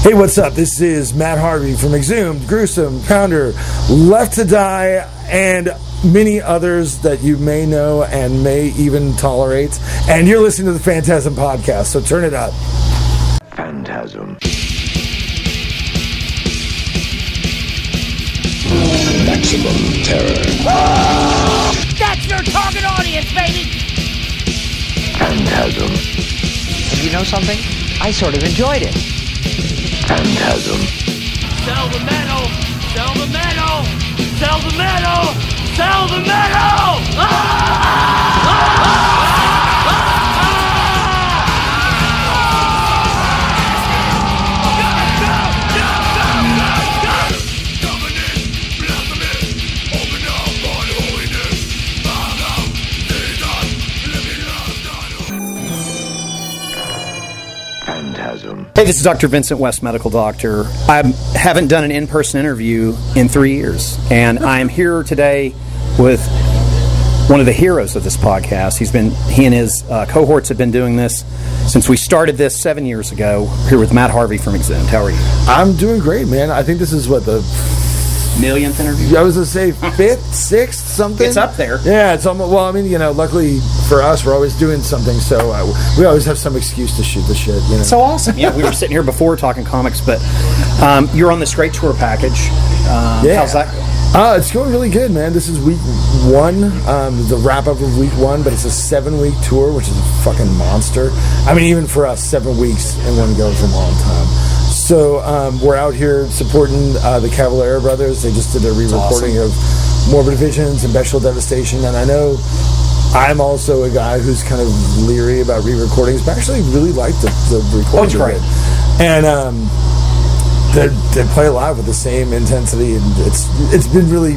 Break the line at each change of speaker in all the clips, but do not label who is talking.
Hey, what's up? This is Matt Harvey from Exhumed, Gruesome, Pounder, Left to Die, and many others that you may know and may even tolerate. And you're listening to the FANTASM Podcast, so turn it up.
Phantasm. Maximum terror.
That's your target audience, baby!
Phantasm.
And you know something? I sort of enjoyed it.
Phantasm.
Sell the metal! Sell the metal! Sell the metal! Sell the metal!
Hey, this is Dr. Vincent West, medical doctor. I haven't done an in-person interview in 3 years, and I'm here today with one of the heroes of this podcast. He and his cohorts have been doing this since we started this 7 years ago. Here with Matt Harvey from Exhumed. How are you?
I'm doing great, man. I think this is what the
millionth interview?
I was going to say fifth, sixth, something.
It's up there.
Yeah, it's almost, well, I mean, you know, luckily for us, we're always doing something, so we always have some excuse to shoot the shit, you know.
So awesome. Yeah, we were sitting here before talking comics, but you're on this great tour package.
Yeah.
How's that going?
It's going really good, man. This is week one, the wrap-up of week one, but it's a 7-week tour, which is a fucking monster. I mean, even for us, 7 weeks in one go is a long time. So we're out here supporting the Cavalera brothers. They just did a re-recording of Morbid Visions and Bestial Devastation, and I know I'm also a guy who's kind of leery about re-recordings, but I actually really like the recordings of it. And they play live with the same intensity, and it's been really,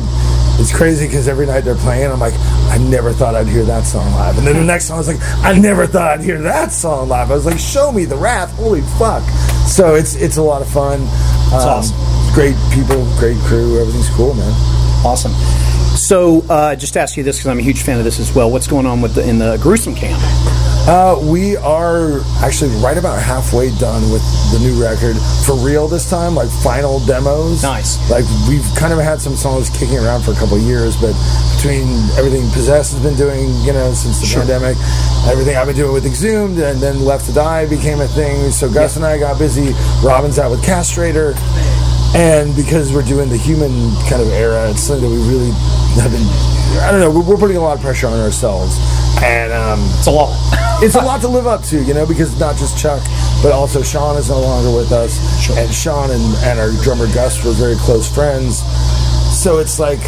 it's crazy because every night they're playing, I'm like, I never thought I'd hear that song live. And then the next song, I was like, I never thought I'd hear that song live. I was like, show me the Wrath, holy fuck. So it's a lot of fun.
It's awesome.
Great people, great crew, everything's cool, man.
Awesome. So just to ask you this, because I'm a huge fan of this as well, what's going on in the Gruesome camp?
We are actually right about halfway done with the new record for real this time, like final demos.
Nice.
Like we've kind of had some songs kicking around for a couple of years, but between everything Possessed has been doing, you know, since the pandemic, everything I've been doing with Exhumed, and then Left to Die became a thing. So Gus and I got busy. Robin's out with Castrator. And because we're doing the human kind of era, it's something that we really have been, I don't know, we're putting a lot of pressure on ourselves. And
it's a lot.
It's a lot to live up to, you know, because not just Chuck, but also Sean is no longer with us. Sure. And Sean and our drummer Gus were very close friends. So it's like,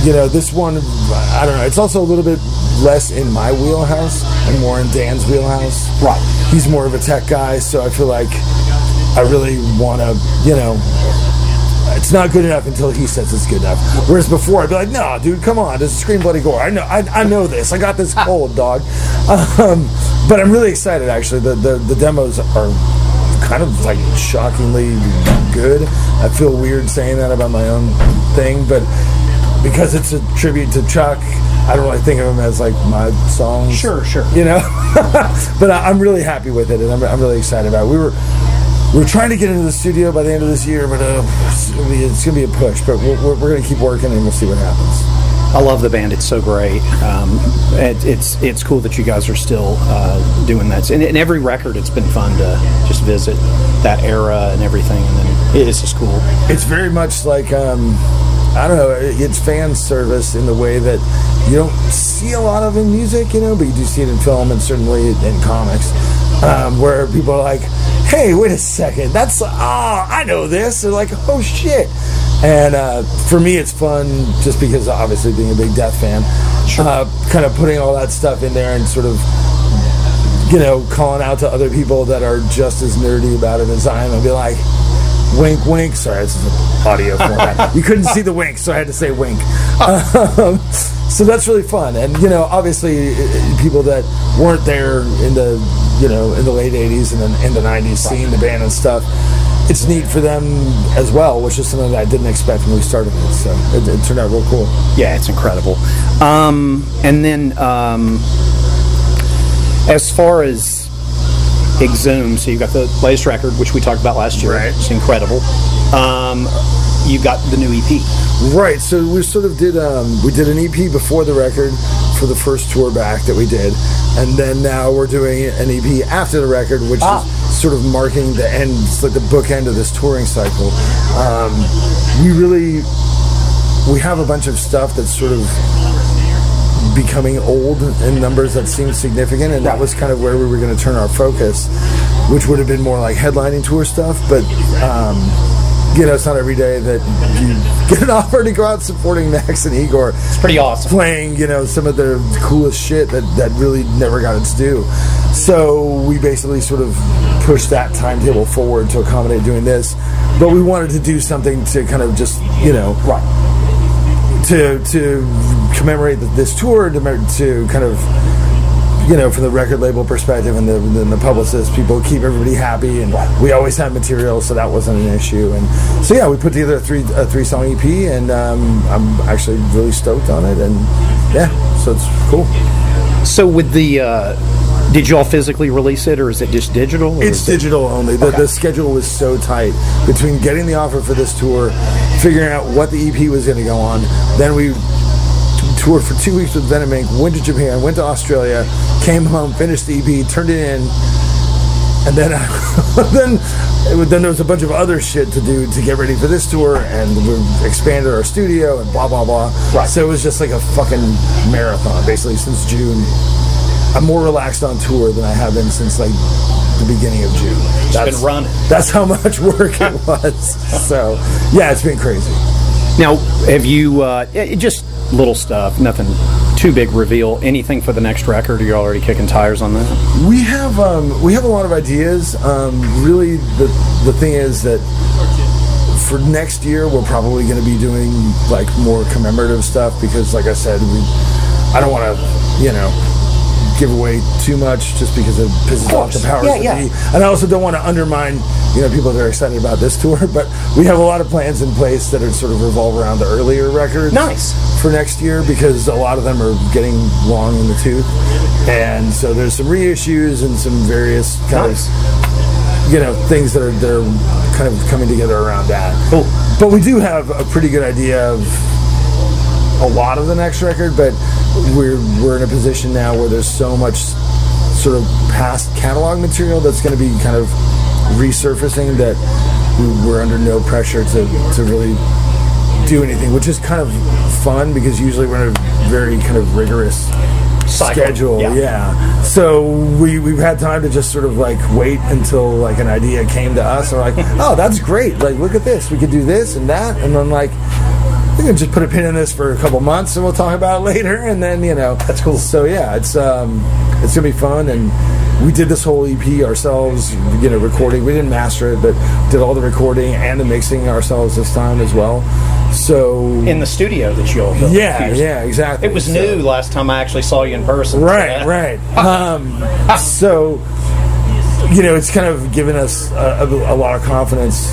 you know, this one, I don't know, it's also a little bit less in my wheelhouse and more in Dan's wheelhouse.
Right.
He's more of a tech guy, so I feel like I really want to, you know, it's not good enough until he says it's good enough. Whereas before, I'd be like, no, dude, come on, this is Scream Bloody Gore. I know this. I got this cold, dog. But I'm really excited, actually. The demos are kind of, like, shockingly good. I feel weird saying that about my own thing, but because it's a tribute to Chuck, I don't really think of them as, like, my songs.
Sure.
You know? But I'm really happy with it, and I'm really excited about it. We're trying to get into the studio by the end of this year, but it's going to be a push. But we're going to keep working, and we'll see what happens.
I love the band. It's so great. It's cool that you guys are still doing that. And in every record, it's been fun to just visit that era and everything. And then it's just cool.
It's very much like, I don't know, it's fan service in the way that you don't see a lot of in music, you know, but you do see it in film and certainly in comics, where people are like, hey, wait a second, that's, I know this. They're like, oh, shit. And for me, it's fun just because, obviously, being a big Death fan, kind of putting all that stuff in there and sort of, you know, calling out to other people that are just as nerdy about it as I am and be like, wink, wink. Sorry, this is an audio format. You couldn't see the wink, so I had to say wink. So that's really fun. And, you know, obviously, people that weren't there in the, you know, in the late 80s and then in the 90s, seeing the band and stuff, it's neat for them as well, which is something that I didn't expect when we started it. So it turned out real cool.
Yeah, it's incredible. And then as far as Exhumed. So you've got the latest record, which we talked about last year.
Right.
It's incredible. You've got the new EP.
Right, so we sort of did we did an EP before the record for the first tour back that we did, and then now we're doing an EP after the record, which is sort of marking the end, it's like the bookend of this touring cycle. We have a bunch of stuff that's sort of becoming old in numbers that seem significant, and that was kind of where we were going to turn our focus, which would have been more like headlining tour stuff, but it's not every day that you get an offer to go out supporting Max and Igor.
It's pretty awesome.
Playing, some of the coolest shit that really never got its due. So we basically sort of pushed that timetable forward to accommodate doing this. But we wanted to do something to kind of just, to commemorate this tour, to kind of, from the record label perspective and the publicist, people keep everybody happy, and we always have material, so that wasn't an issue. And so yeah, we put together a three song EP, and I'm actually really stoked on it, and yeah, so it's cool.
So with the did you all physically release it, or is it just digital?
It's digital only. The schedule was so tight between getting the offer for this tour, figuring out what the EP was going to go on, then we toured for 2 weeks with Venom Inc., went to Japan, went to Australia, came home, finished the EP, turned it in, and then then there was a bunch of other shit to do to get ready for this tour, and we expanded our studio and blah blah blah.
Right.
So it was just like a fucking marathon basically since June. I'm more relaxed on tour than I have been since like the beginning of June.
It's been running.
That's how much work it was. So yeah, it's been crazy.
Now, have you just little stuff, nothing too big reveal, anything for the next record? Are you already kicking tires on that?
We have a lot of ideas. Really, the thing is that for next year we're probably going to be doing like more commemorative stuff, because like I said, I don't want to give away too much just because it pisses off the powers that be. And I also don't want to undermine people that are excited about this tour, but we have a lot of plans in place that are sort of revolve around the earlier records.
Nice.
For next year, because a lot of them are getting long in the tooth, and so there's some reissues and some various kind of things that are kind of coming together around that.
Cool.
But we do have a pretty good idea of a lot of the next record, but we're in a position now where there's so much sort of past catalog material that's going to be kind of resurfacing that we're under no pressure to really do anything, which is kind of fun, because usually we're in a very kind of rigorous schedule. Yeah. So we've had time to just sort of like wait until like an idea came to us, and we're like, oh, that's great, like look at this, we could do this and that, and then like we can just put a pin in this for a couple months and we'll talk about it later, and then that's cool. So yeah, it's gonna be fun. And we did this whole EP ourselves, recording. We didn't master it, but did all the recording and the mixing ourselves this time as well. So
in the studio that you all built.
Yeah, exactly.
It was new last time I actually saw you in person.
Right. So it's kind of given us a lot of confidence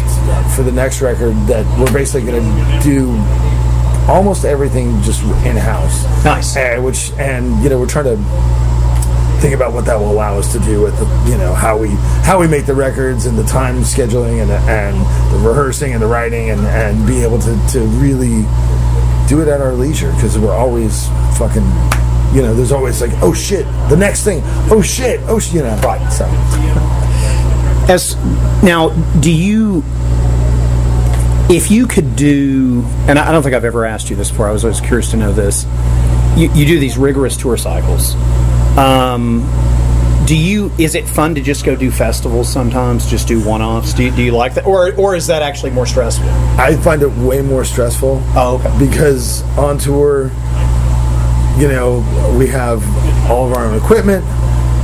for the next record that we're basically going to do almost everything just in-house.
Nice.
We're trying to think about what that will allow us to do with how we make the records and the time scheduling and the rehearsing and the writing and be able to really do it at our leisure, because we're always fucking there's always like, oh shit, the next thing, oh shit, right. So
now, if you could do, and I don't think I've ever asked you this before, I was always curious to know this, you do these rigorous tour cycles. Is it fun to just go do festivals sometimes, just do one-offs? Do you like that, or is that actually more stressful?
I find it way more stressful.
Oh, okay.
Because on tour, we have all of our own equipment,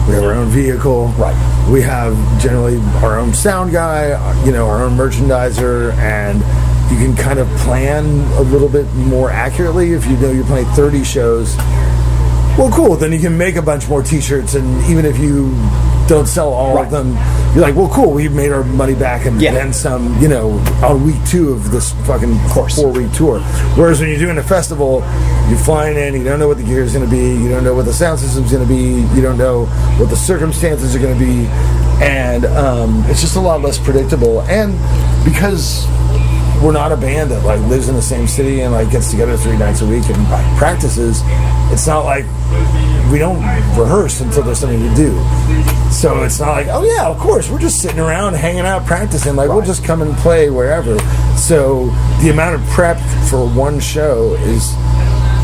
we have our own vehicle,
right?
We have generally our own sound guy, our own merchandiser, and you can kind of plan a little bit more accurately if you're playing 30 shows. Well, cool. Then you can make a bunch more T-shirts, and even if you don't sell all of them, you're like, well, cool. We made our money back and then some. On week 2 of this fucking 4-week tour. Whereas when you're doing a festival, you're flying in, you don't know what the gear is going to be, you don't know what the sound system's going to be, you don't know what the circumstances are going to be. And it's just a lot less predictable. And because we're not a band that like lives in the same city and like gets together 3 nights a week and practices, it's not like we don't rehearse until there's something to do. So it's not like, oh yeah, of course, we're just sitting around hanging out practicing. Like, we'll just come and play wherever. So the amount of prep for one show is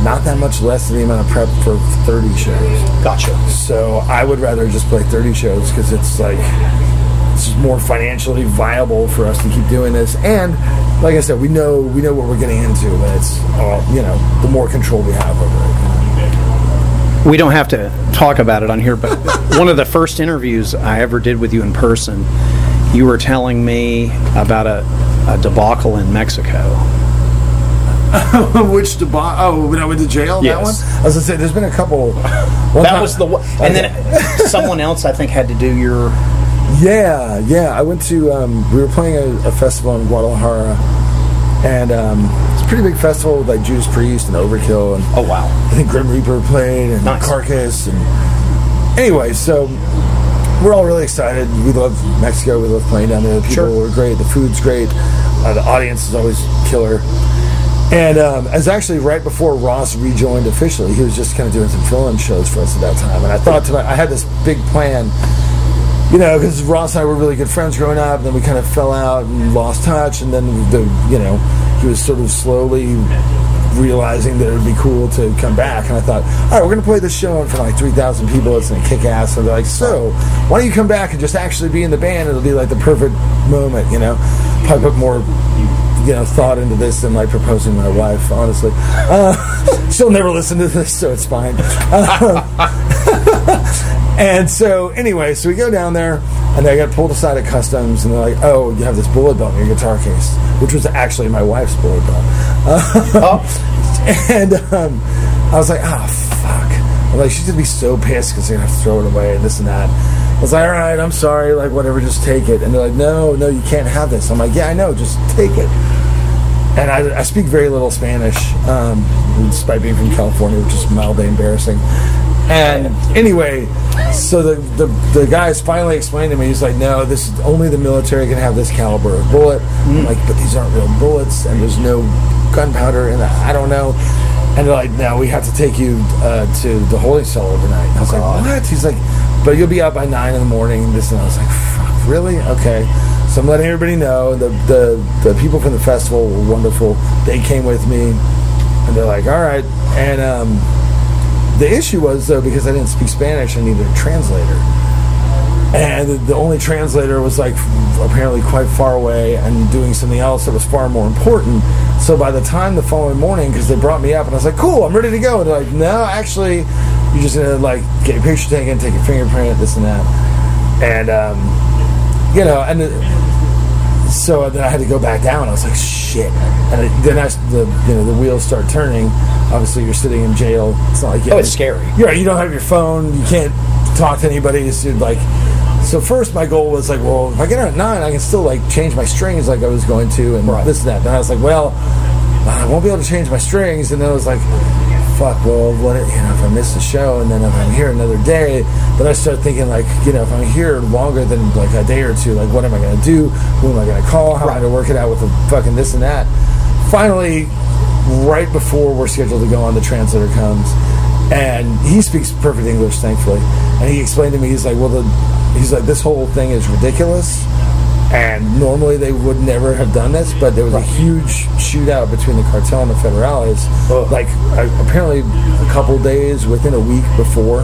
not that much less than the amount of prep for 30 shows.
Gotcha.
So I would rather just play 30 shows because it's like, it's just more financially viable for us to keep doing this. And like I said, we know what we're getting into, and it's all, the more control we have over it.
We don't have to talk about it on here, but one of the first interviews I ever did with you in person, you were telling me about a debacle in Mexico.
Which debacle? Oh, when I went to jail?
Yes.
That one? I was going to say, there's been a couple.
That was the one. And then someone else, I think, had to do your...
Yeah. I went to, we were playing a festival in Guadalajara, and it's a pretty big festival with like Judas Priest and Overkill. And
oh, wow.
I think Grim Reaper played, and
nice.
Carcass. And anyway, so we're all really excited. We love Mexico. We love playing down there. The people were great. The food's great. The audience is always killer. And as actually right before Ross rejoined officially, he was just kind of doing some fill-in shows for us at that time. And I thought I had this big plan, because Ross and I were really good friends growing up, and then we kind of fell out and lost touch, and then he was sort of slowly realizing that it would be cool to come back. And I thought, all right, we're going to play this show in front of like 3,000 people. It's going to kick ass. And they're like, so why don't you come back and just actually be in the band? It'll be like the perfect moment, Probably put more thought into this than like proposing my wife, honestly. She'll never listen to this, so it's fine. And so anyway, so we go down there, and I got pulled aside at customs, and they're like, oh, you have this bullet belt in your guitar case, which was actually my wife's bullet belt. And I was like, oh, fuck. I'm like, she's going to be so pissed because they're going to have to throw it away and this and that. I was like, all right, I'm sorry, like, whatever, just take it. And they're like, no, you can't have this. I'm like, yeah, I know, just take it. And I speak very little Spanish, despite being from California, which is mildly embarrassing. And anyway, so the guys finally explained to me, he's like, no, this is only the military can have this caliber of bullet. I'm like, but these aren't real bullets, and there's no gunpowder in that. I don't know. And they're like, no, we have to take you to the holding cell overnight. And I was like, what? He's like, but you'll be out by 9 in the morning. This and I was like, fuck, really? Okay. So I'm letting everybody know. The people from the festival were wonderful. They came with me, and they're like, all right. And the issue was, though, because I didn't speak Spanish, I needed a translator. And the only translator was like apparently quite far away and doing something else that was far more important. So by the time the following morning, because they brought me up, and I was like, cool, I'm ready to go. And they're like, no, actually, you're just going to like get your picture taken, take your fingerprint, this and that. And, so then I had to go back down. I was like, shit. And then the wheels start turning. Obviously, you're sitting in jail. It's not like
it's scary.
Yeah, you don't have your phone. You can't talk to anybody. It's like. So first, my goal was like, well, if I get out at 9, I can still like change my strings like I was going to, and this and that. Then I was like, well, I won't be able to change my strings. And then I was like, fuck, well, what if I miss the show, and then if I'm here another day, then I start thinking like, if I'm here longer than like a day or two, like what am I going to do? Who am I going to call? How am I going to work it out with the fucking this and that? Finally, right before we're scheduled to go on, the translator comes, and he speaks perfect English, thankfully, and he explained to me, he's like, this whole thing is ridiculous, and normally they would never have done this, but there was a huge shootout between the cartel and the federales, like apparently a couple days within a week before,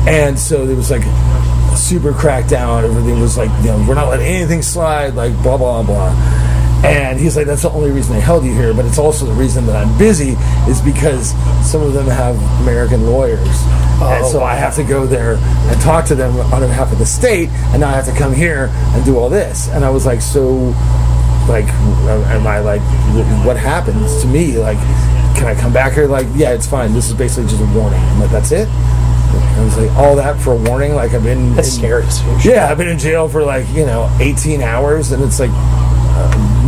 and so there was like a super crackdown. Everything was like, we're not letting anything slide, like blah blah blah. And he's like, that's the only reason they held you here, but it's also the reason that I'm busy is because some of them have American lawyers. And so I have to go there and talk to them on behalf of the state, and now I have to come here and do all this. And I was like, so, like, am I like, what happens to me? Like, can I come back here? Like, yeah, it's fine. This is basically just a warning. I'm like, that's it? I was like, all that for a warning? Like, I've been...
That's scary.
Yeah, I've been in jail for like, 18 hours, and it's like...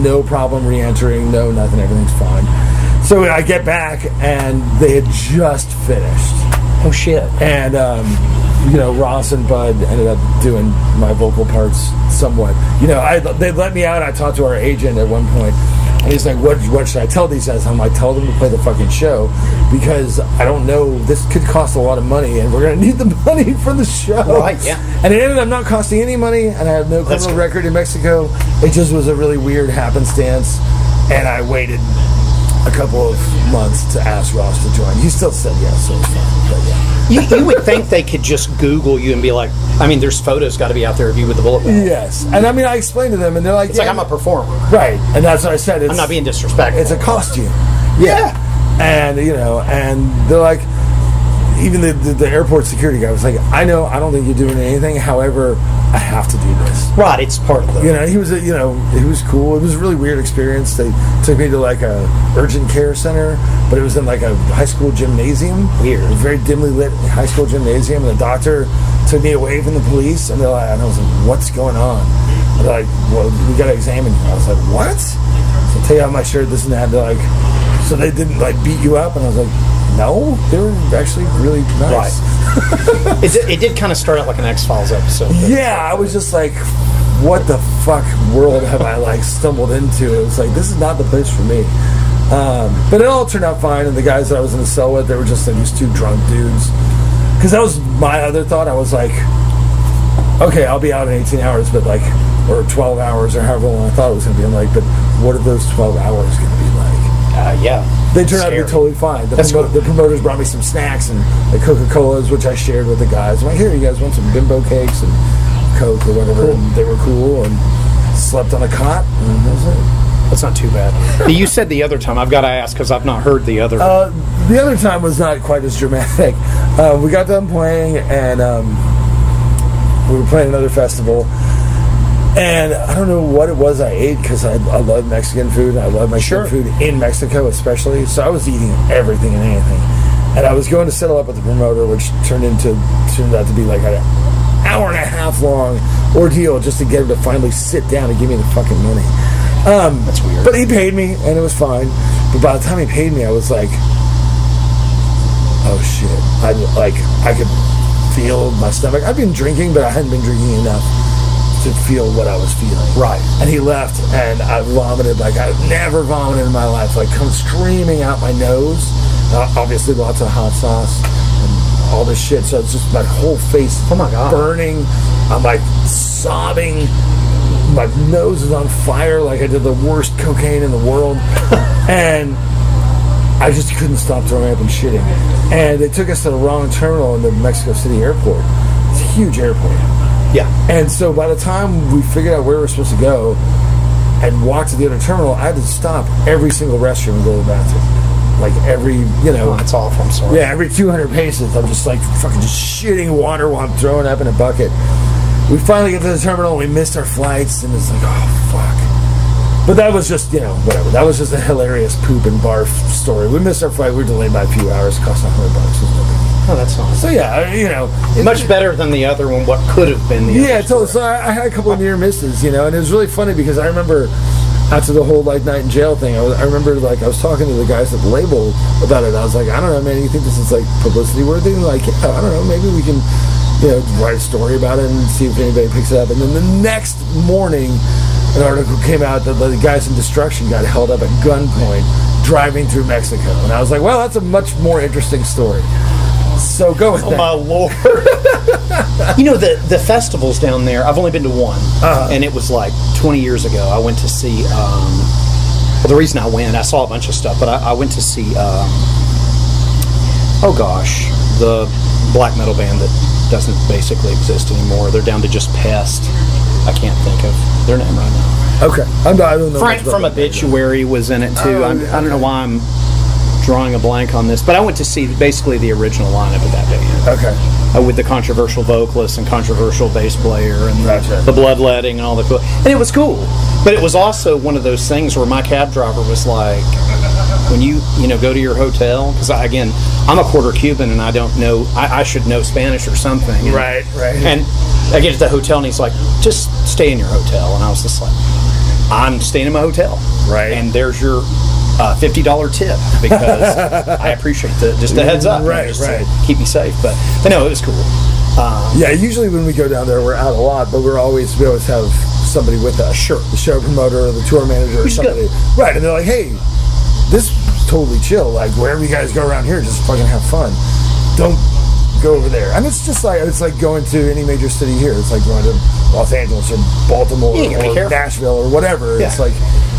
no problem re-entering, no nothing, everything's fine. So I get back, and they had just finished.
Oh shit.
And Ross and Bud ended up doing my vocal parts somewhat. They let me out. I talked to our agent at one point, and he's like, what should I tell these guys? I'm like, tell them to play the fucking show, because I don't know, this could cost a lot of money, and we're going to need the money for the show.
Right, yeah.
And it ended up not costing any money, and I have no criminal record in Mexico. It just was a really weird happenstance, and I waited a couple of months to ask Ross to join. He still said yes, so it's fine. But yeah.
You would think they could just Google you and be like, there's photos got to be out there of you with the bullet belt.
Yes. And I explained to them, and they're like...
It's like, I'm a performer.
Right. And that's what I said.
I'm not being disrespectful.
It's a costume. Yeah. And, and they're like... Even the airport security guy was like, I don't think you're doing anything. However, I have to do this.
Right, it's part of it.
He was, he was cool. It was a really weird experience. They took me to like a urgent care center, but it was in like a high school gymnasium.
Weird.
A very dimly lit high school gymnasium. And the doctor took me away from the police, and I was like, what's going on? And they're like, well, we got to examine you. I was like, what? So I take out my shirt, this and that. They're like, so they didn't like beat you up? And I was like, no, they were actually really nice.
Right. It did kind of start out like an X-Files episode.
Yeah, I was just like, what the fuck world have I like stumbled into? It was like, this is not the place for me. But it all turned out fine, and the guys that I was in the cell with, they were just like these two drunk dudes. Because that was my other thought. I was like, okay, I'll be out in 18 hours, but like, or 12 hours, or however long I thought it was going to be. I'm like, but what are those 12 hours going to be like?
Yeah.
They turned out to be totally fine. The promoters brought me some snacks and the Coca-Colas, which I shared with the guys. I'm like, here, you guys want some bimbo cakes and Coke or whatever? Cool. And they were cool, and slept on a cot, and that was it.
That's not too bad. You said the other time. I've got to ask because I've not heard the other.
The other time was not quite as dramatic. We got done playing, and we were playing another festival. And I don't know what it was I ate, because I love Mexican food. I love Mexican food in Mexico especially. So I was eating everything and anything. And I was going to settle up with the promoter, which turned out to be like an hour and a half long ordeal just to get him to finally sit down and give me the fucking money.
That's weird.
But he paid me, and it was fine. But by the time he paid me, I was like, oh shit. I could feel my stomach. I've been drinking, but I hadn't been drinking enough to feel what I was feeling.
Right.
And he left, and I vomited like I've never vomited in my life. Like, come screaming out my nose. Obviously, lots of hot sauce and all this shit. So it's just my whole face burning. I'm like sobbing. My nose is on fire like I did the worst cocaine in the world. And I just couldn't stop throwing up and shitting. And they took us to the wrong terminal in the Mexico City airport. It's a huge airport.
Yeah.
And so by the time we figured out where we were supposed to go and walk to the other terminal, I had to stop every single restroom and go to the bathroom. Like every,
Oh, that's awful. I'm sorry.
Yeah, every 200 paces, I'm just like fucking just shitting water while I'm throwing up in a bucket. We finally get to the terminal, and we missed our flights, and it's like, oh, fuck. But that was just, whatever. That was just a hilarious poop and barf story. We missed our flight. We were delayed by a few hours. It cost $100. It was no big deal.
Oh, that's nice.
So, yeah,
much better than the other one, what could have been the other
totally. So I had a couple of near misses, and it was really funny because I remember after the whole night in jail thing, I remember I was talking to the guys at the label about it. I was like, I don't know, man, you think this is publicity worthy? And like, yeah, I don't know, maybe we can write a story about it and see if anybody picks it up. And then the next morning, an article came out that the guys in Destruction got held up at gunpoint driving through Mexico. And I was like, well, that's a much more interesting story. So go with that.
Oh, my Lord. The festivals down there, I've only been to one. And it was like 20 years ago. I went to see, the reason I went, I saw a bunch of stuff, but I went to see, the black metal band that doesn't basically exist anymore. They're down to just Pest. I can't think of their name right now.
Okay. I don't know.
Frank from Obituary was in it too. I don't know why I'm drawing a blank on this, but I went to see basically the original lineup of that band.
Okay.
With the controversial vocalist and controversial bass player and the bloodletting and all the cool. And it was cool. But it was also one of those things where my cab driver was like, when you go to your hotel, because I'm a quarter Cuban and I don't know, I should know Spanish or something. And,
right.
And I get to the hotel and he's like, just stay in your hotel. And I was just like, I'm staying in my hotel.
Right.
And there's your $50 tip because I appreciate just the heads up.
Right.
To keep me safe. But no, it was cool.
Yeah, usually when we go down there, we're out a lot, but we always have somebody with us.
Sure.
The show promoter or the tour manager or somebody. Right, and they're like, hey, this is totally chill. Like, wherever you guys go around here, just fucking have fun. Don't go over there. And it's just like, it's like going to any major city here. It's like going to Los Angeles or Baltimore or Nashville or whatever. Yeah. It's like,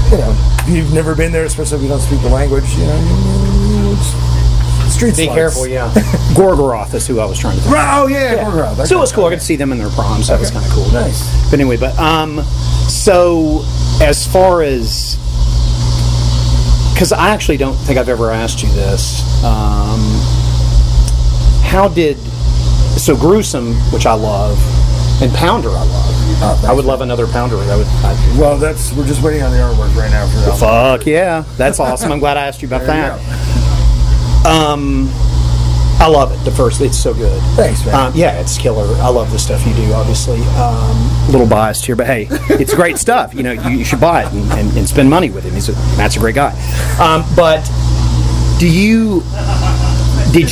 you know, if you've never been there, especially if you don't speak the language, you know, street
Be
sluts.
careful, yeah. Gorgoroth is who I was trying to think.
Oh, yeah. Gorgoroth.
So it was cool. I got to see them in their proms. So that was kind of cool.
Nice.
But anyway, so as far as, because I actually don't think I've ever asked you this, how did, so Gruesome, which I love, and Pounder I love. I would love another Pounder.
Well, we're just waiting on the artwork right now for that.
Fuck yeah. That's awesome. I'm glad I asked you about that. I love it. It's so good.
Thanks, man.
Yeah, it's killer. I love the stuff you do, obviously. A little biased here, but hey, it's great stuff. You know, you should buy it and spend money with him. Matt's a great guy. But did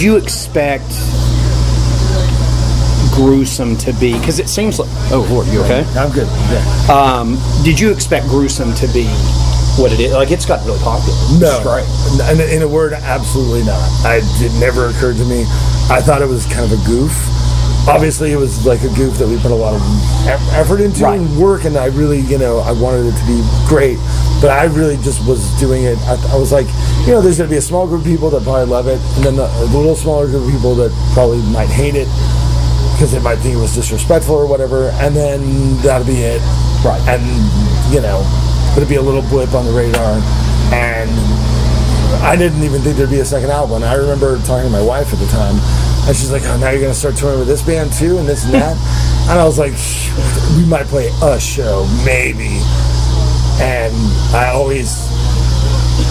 you expect Gruesome to be, because it seems like, oh Lord, you okay?
I'm good. Yeah.
Did you expect Gruesome to be what it is? Like, it's got really popular.
No, right. In a word, absolutely not. It never occurred to me. I thought it was kind of a goof. Obviously, it was like a goof that we put a lot of effort into and work, and I really, I wanted it to be great, but I really just was doing it. I was like, there's going to be a small group of people that probably love it, and then a little smaller group of people that probably might hate it because they might think it was disrespectful or whatever, and then that'll be it.
Right.
And, but it'd be a little blip on the radar, and I didn't even think there'd be a second album. And I remember talking to my wife at the time, and she's like, oh, now you're going to start touring with this band too, and this and that? And I was like, we might play a show, maybe. And I always,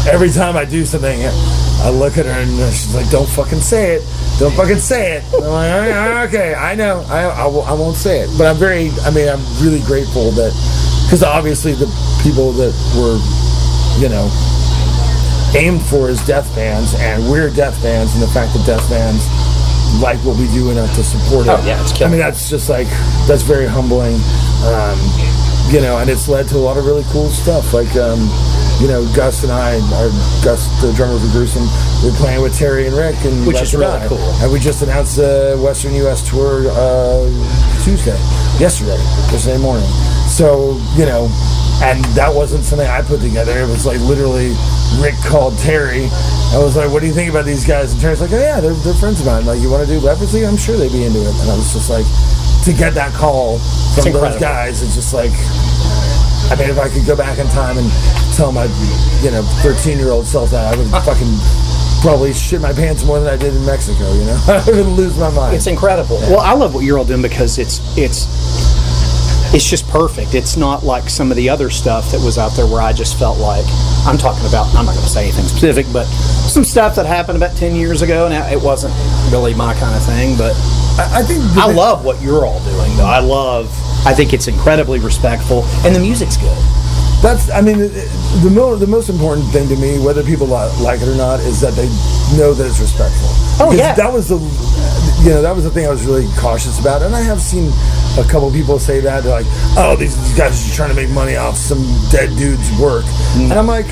every time I do something, I look at her and she's like, don't fucking say it. Don't fucking say it. And I'm like, okay, I know. I won't say it. But I'm really grateful that, because obviously the people that were, aimed for as death fans, and we're death fans, and the fact that death fans like what we do enough to support it.
Oh, yeah, it's killing.
That's just like, that's very humbling. And it's led to a lot of really cool stuff. Like, Gus and I, Gus, the drummer for Gruesome, we're playing with Terry and Rick, and
which is really cool.
And we just announced the Western U.S. tour yesterday morning. So, and that wasn't something I put together. It was like literally Rick called Terry. I was like, what do you think about these guys? And Terry's like, oh yeah, they're friends of mine. Like, you want to do Leprosy? I'm sure they'd be into it. And I was just like, to get that call from those guys, it's just like, if I could go back in time and tell my 13-year-old self that, I would fucking probably shit my pants more than I did in Mexico. I would lose my mind.
It's incredible. Yeah. Well, I love what you're all doing because it's just perfect. It's not like some of the other stuff that was out there where I just felt like, I'm not going to say anything specific, but some stuff that happened about 10 years ago, and it wasn't really my kind of thing, but I love what you're all doing, though. I think it's incredibly respectful, and the music's good.
That's, the most important thing to me, whether people like it or not, is that they know that it's respectful.
Oh, yeah.
That was the thing I was really cautious about, and I have seen a couple people say that. They're like, oh, these guys are just trying to make money off some dead dude's work. And I'm like,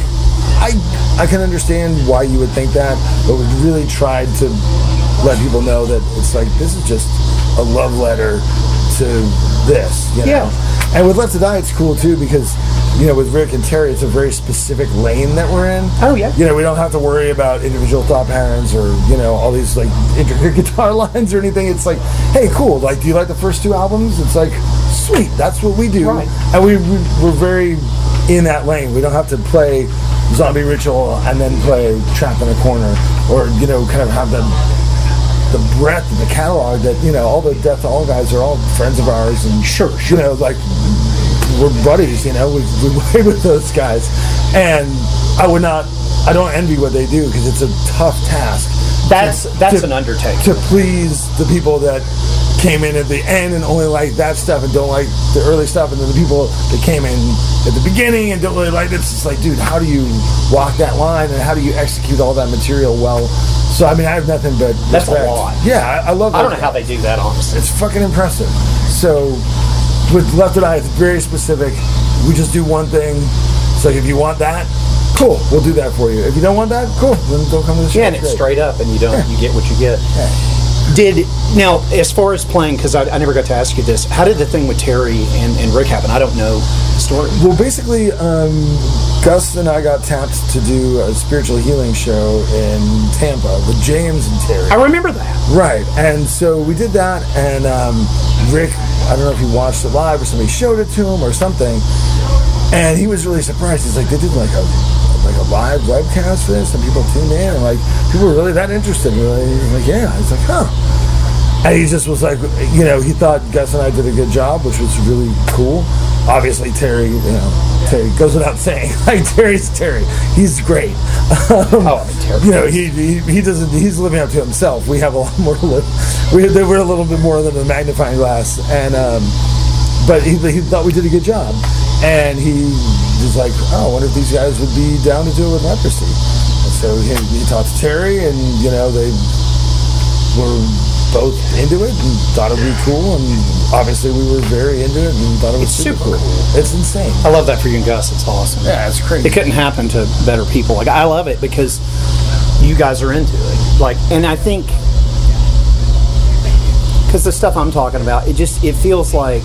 I can understand why you would think that, but we really tried to let people know that it's like, this is just a love letter to this,
Yeah.
And with Left to Die, it's cool too, because with Rick and Terry, it's a very specific lane that we're in.
Oh yeah.
We don't have to worry about individual thought patterns or all these like intricate guitar lines or anything. It's like, hey, cool. Like, do you like the first two albums? It's like, sweet. That's what we do.
Right.
And we're very in that lane. We don't have to play Zombie Ritual and then play Trapped in a Corner, or kind of have the breadth of the catalog that all the Death to All guys are all friends of ours, and
sure.
Like, we're buddies, we play with those guys, and I don't envy what they do, because it's a tough task.
That's an undertaking
to please the people that came in at the end and only like that stuff and don't like the early stuff, and then the people that came in at the beginning and don't really like it. It's just like, dude, how do you walk that line, and how do you execute all that material well, So I mean, I have nothing but
That's
respect.
a lot.
Yeah, I love.
I don't know how they do that, honestly.
It's fucking impressive. So with Left and I, it's very specific. We just do one thing. So if you want that, cool, we'll do that for you. If you don't want that, cool, then don't come to the show.
Yeah, and it's straight up, and you get what you get. Now, as far as playing, because I never got to ask you this, how did the thing with Terry and Rick happen? I don't know the story.
Well, basically, Gus and I got tapped to do a spiritual healing show in Tampa with James and Terry.
I remember that.
Right, and so we did that, and Rick, I don't know if he watched it live or somebody showed it to him or something, and he was really surprised. He's like, they did like a live webcast for this, and people tuned in, and like people were really that interested. Really, he's like, yeah. He's like, huh. And he just was like, he thought Gus and I did a good job, which was really cool. Obviously, Terry goes without saying. Like Terry's Terry, he's great. Terry. He doesn't. He's living up to himself. We have a lot more. We're a little bit more than a magnifying glass, and but he thought we did a good job, and he was like, oh, I wonder if these guys would be down to do it with leprosy. And so he talked to Terry, and they were both into it and thought it would be cool, and obviously we were very into it and thought it was super cool. It's insane.
I love that for you and Gus. It's awesome.
Yeah, it's crazy.
It couldn't happen to better people. Like, I love it because you guys are into it. Like, and I think because the stuff I'm talking about, it feels like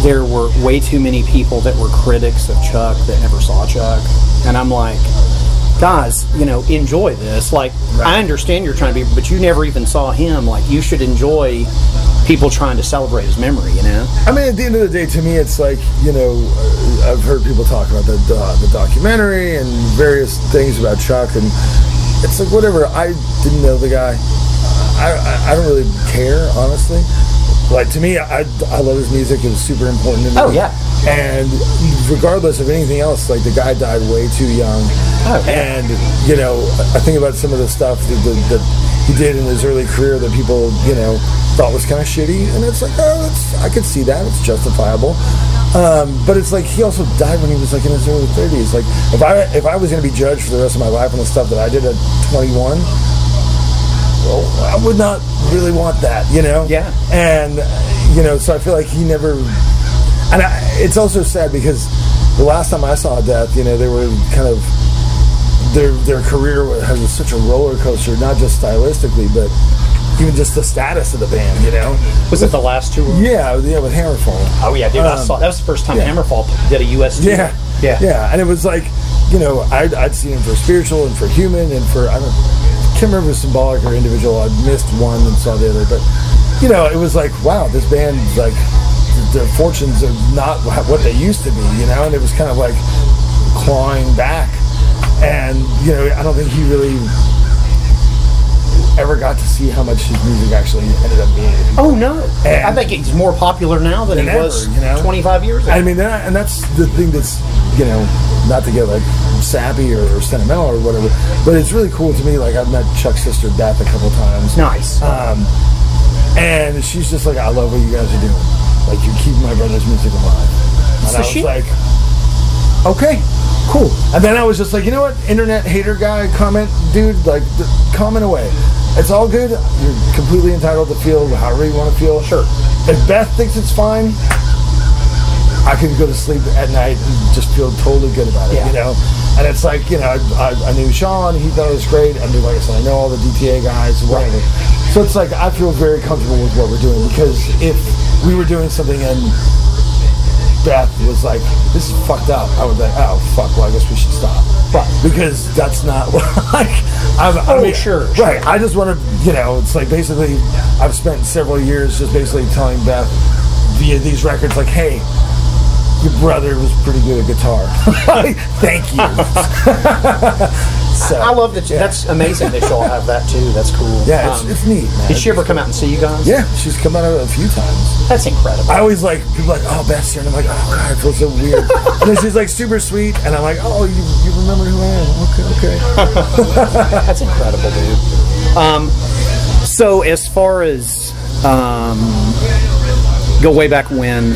there were way too many people that were critics of Chuck that never saw Chuck, and I'm like, guys, enjoy this. Like, right. I understand you're trying to be, but you never even saw him. Like, you should enjoy people trying to celebrate his memory, I mean,
at the end of the day, to me, it's like, I've heard people talk about the documentary and various things about Chuck, and it's like, whatever. I didn't know the guy. I don't really care, honestly. Like, to me, I love his music. It was super important to me.
Oh, yeah.
And regardless of anything else, like, the guy died way too young.
Oh, yeah.
And, I think about some of the stuff that he did in his early career that people, thought was kind of shitty. And it's like, I could see that. It's justifiable. But it's like, he also died when he was, like, in his early 30s. Like, if I was going to be judged for the rest of my life on the stuff that I did at 21... well, I would not really want that,
Yeah.
And, so I feel like he never... And it's also sad because the last time I saw Death, they were kind of... Their career has such a roller coaster, not just stylistically, but even just the status of the band,
Was it the last tour?
Yeah, with Hammerfall.
Oh, yeah, dude, I saw... That was the first time Hammerfall did a U.S. tour.
Yeah, and it was like, I'd seen him for Spiritual and for Human and for... I can't remember if it was Symbolic or Individual. I missed one and saw the other, but it was like, wow, this band, like, their fortunes are not what they used to be, and it was kind of like clawing back, and I don't think he really ever got to see how much his music actually ended up being.
Oh no, and I think he's more popular now than he was 25 years ago.
I mean, and that's the thing that's not to get like sappy or sentimental or whatever, but it's really cool to me. Like, I've met Chuck's sister Beth a couple times.
Nice.
And she's just like, I love what you guys are doing. Like, you keep my brother's music alive. And
so
I was like, okay, cool. And then I was just like, you know what, internet hater guy, comment, dude, like, comment away. It's all good. You're completely entitled to feel however you want to feel.
Sure.
If Beth thinks it's fine, I can go to sleep at night and just feel totally good about it, And it's like, I knew Sean, he thought it was great. I knew, like I said, I know all the DTA guys, whatever. So it's like, I feel very comfortable with what we're doing, because if we were doing something and Beth was like, this is fucked up, I would be like, oh, fuck, well, I guess we should stop. Right. Because that's not what, I mean,
sure.
Right. I just want to, it's like, basically, I've spent several years just basically telling Beth via these records, like, hey, your brother was pretty good at guitar. Thank you. So,
I love that. That's amazing that y'all have that too. That's cool.
Yeah, it's neat, man.
Did she ever come out and see you guys?
Yeah, she's come out a few times.
That's incredible.
I always like, people are like, oh, Beth's here. And I'm like, oh, God, I feel so weird. And then she's like super sweet. And I'm like, oh, you remember who I am. Okay.
That's incredible, dude. So as far as go way back when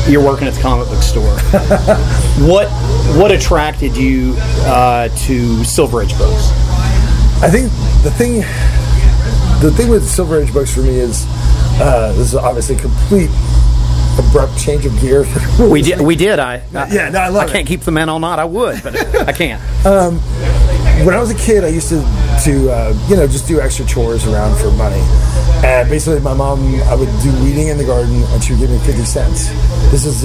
you're working at the comic book store, what attracted you to Silver Age books?
I think the thing the thing with Silver Age books for me is this is obviously a complete abrupt change of gear.
We did. I
love
I can't keep the men all night. I would, but I can't.
When I was a kid, I used to just do extra chores around for money. And basically, my mom, I would do weeding in the garden, and she would give me 50 cents. This is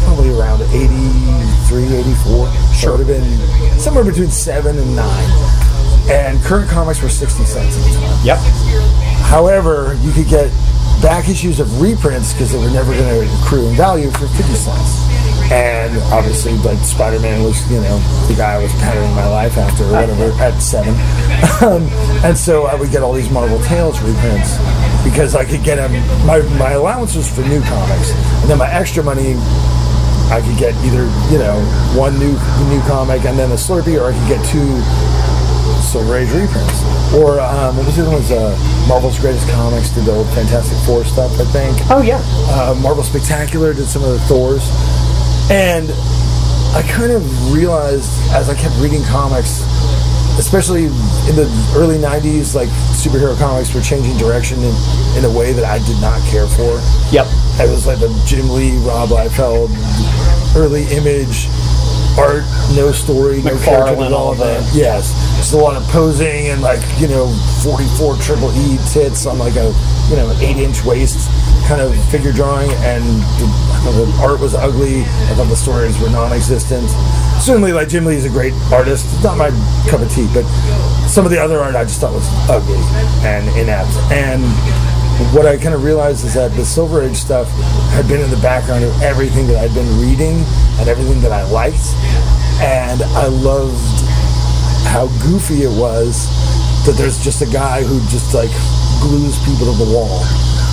probably around 83, 84. So it would have been somewhere between 7 and 9. And current comics were 60 cents at the time.
Yep.
However, you could get back issues of reprints because they were never going to accrue in value for 50 cents. And obviously, like, Spider-Man was, the guy I was patterning my life after or whatever at 7. And so I would get all these Marvel Tales reprints because I could get them. My allowance was for new comics. And then my extra money, I could get either, one new comic and then a Slurpee, or I could get 2 Silver Age reprints. Or, what was the other one? Marvel's Greatest Comics did the old Fantastic Four stuff, I think.
Oh, yeah.
Marvel Spectacular did some of the Thors. And I kind of realized as I kept reading comics, especially in the early 90s, like, superhero comics were changing direction in a way that I did not care for.
Yep.
It was like the Jim Lee, Rob Liefeld, early Image, art, no story, no character development. Yes. Just a lot of posing and, like, 44 triple E tits on, like, an 8-inch waist kind of figure drawing, and the art was ugly. I thought the stories were non-existent. Certainly, like, Jim Lee is a great artist. It's not my cup of tea, but some of the other art I just thought was ugly and inept. And what I kind of realized is that the Silver Age stuff had been in the background of everything that I'd been reading and everything that I liked. And I loved how goofy it was that there's just a guy who just, like, glues people to the wall.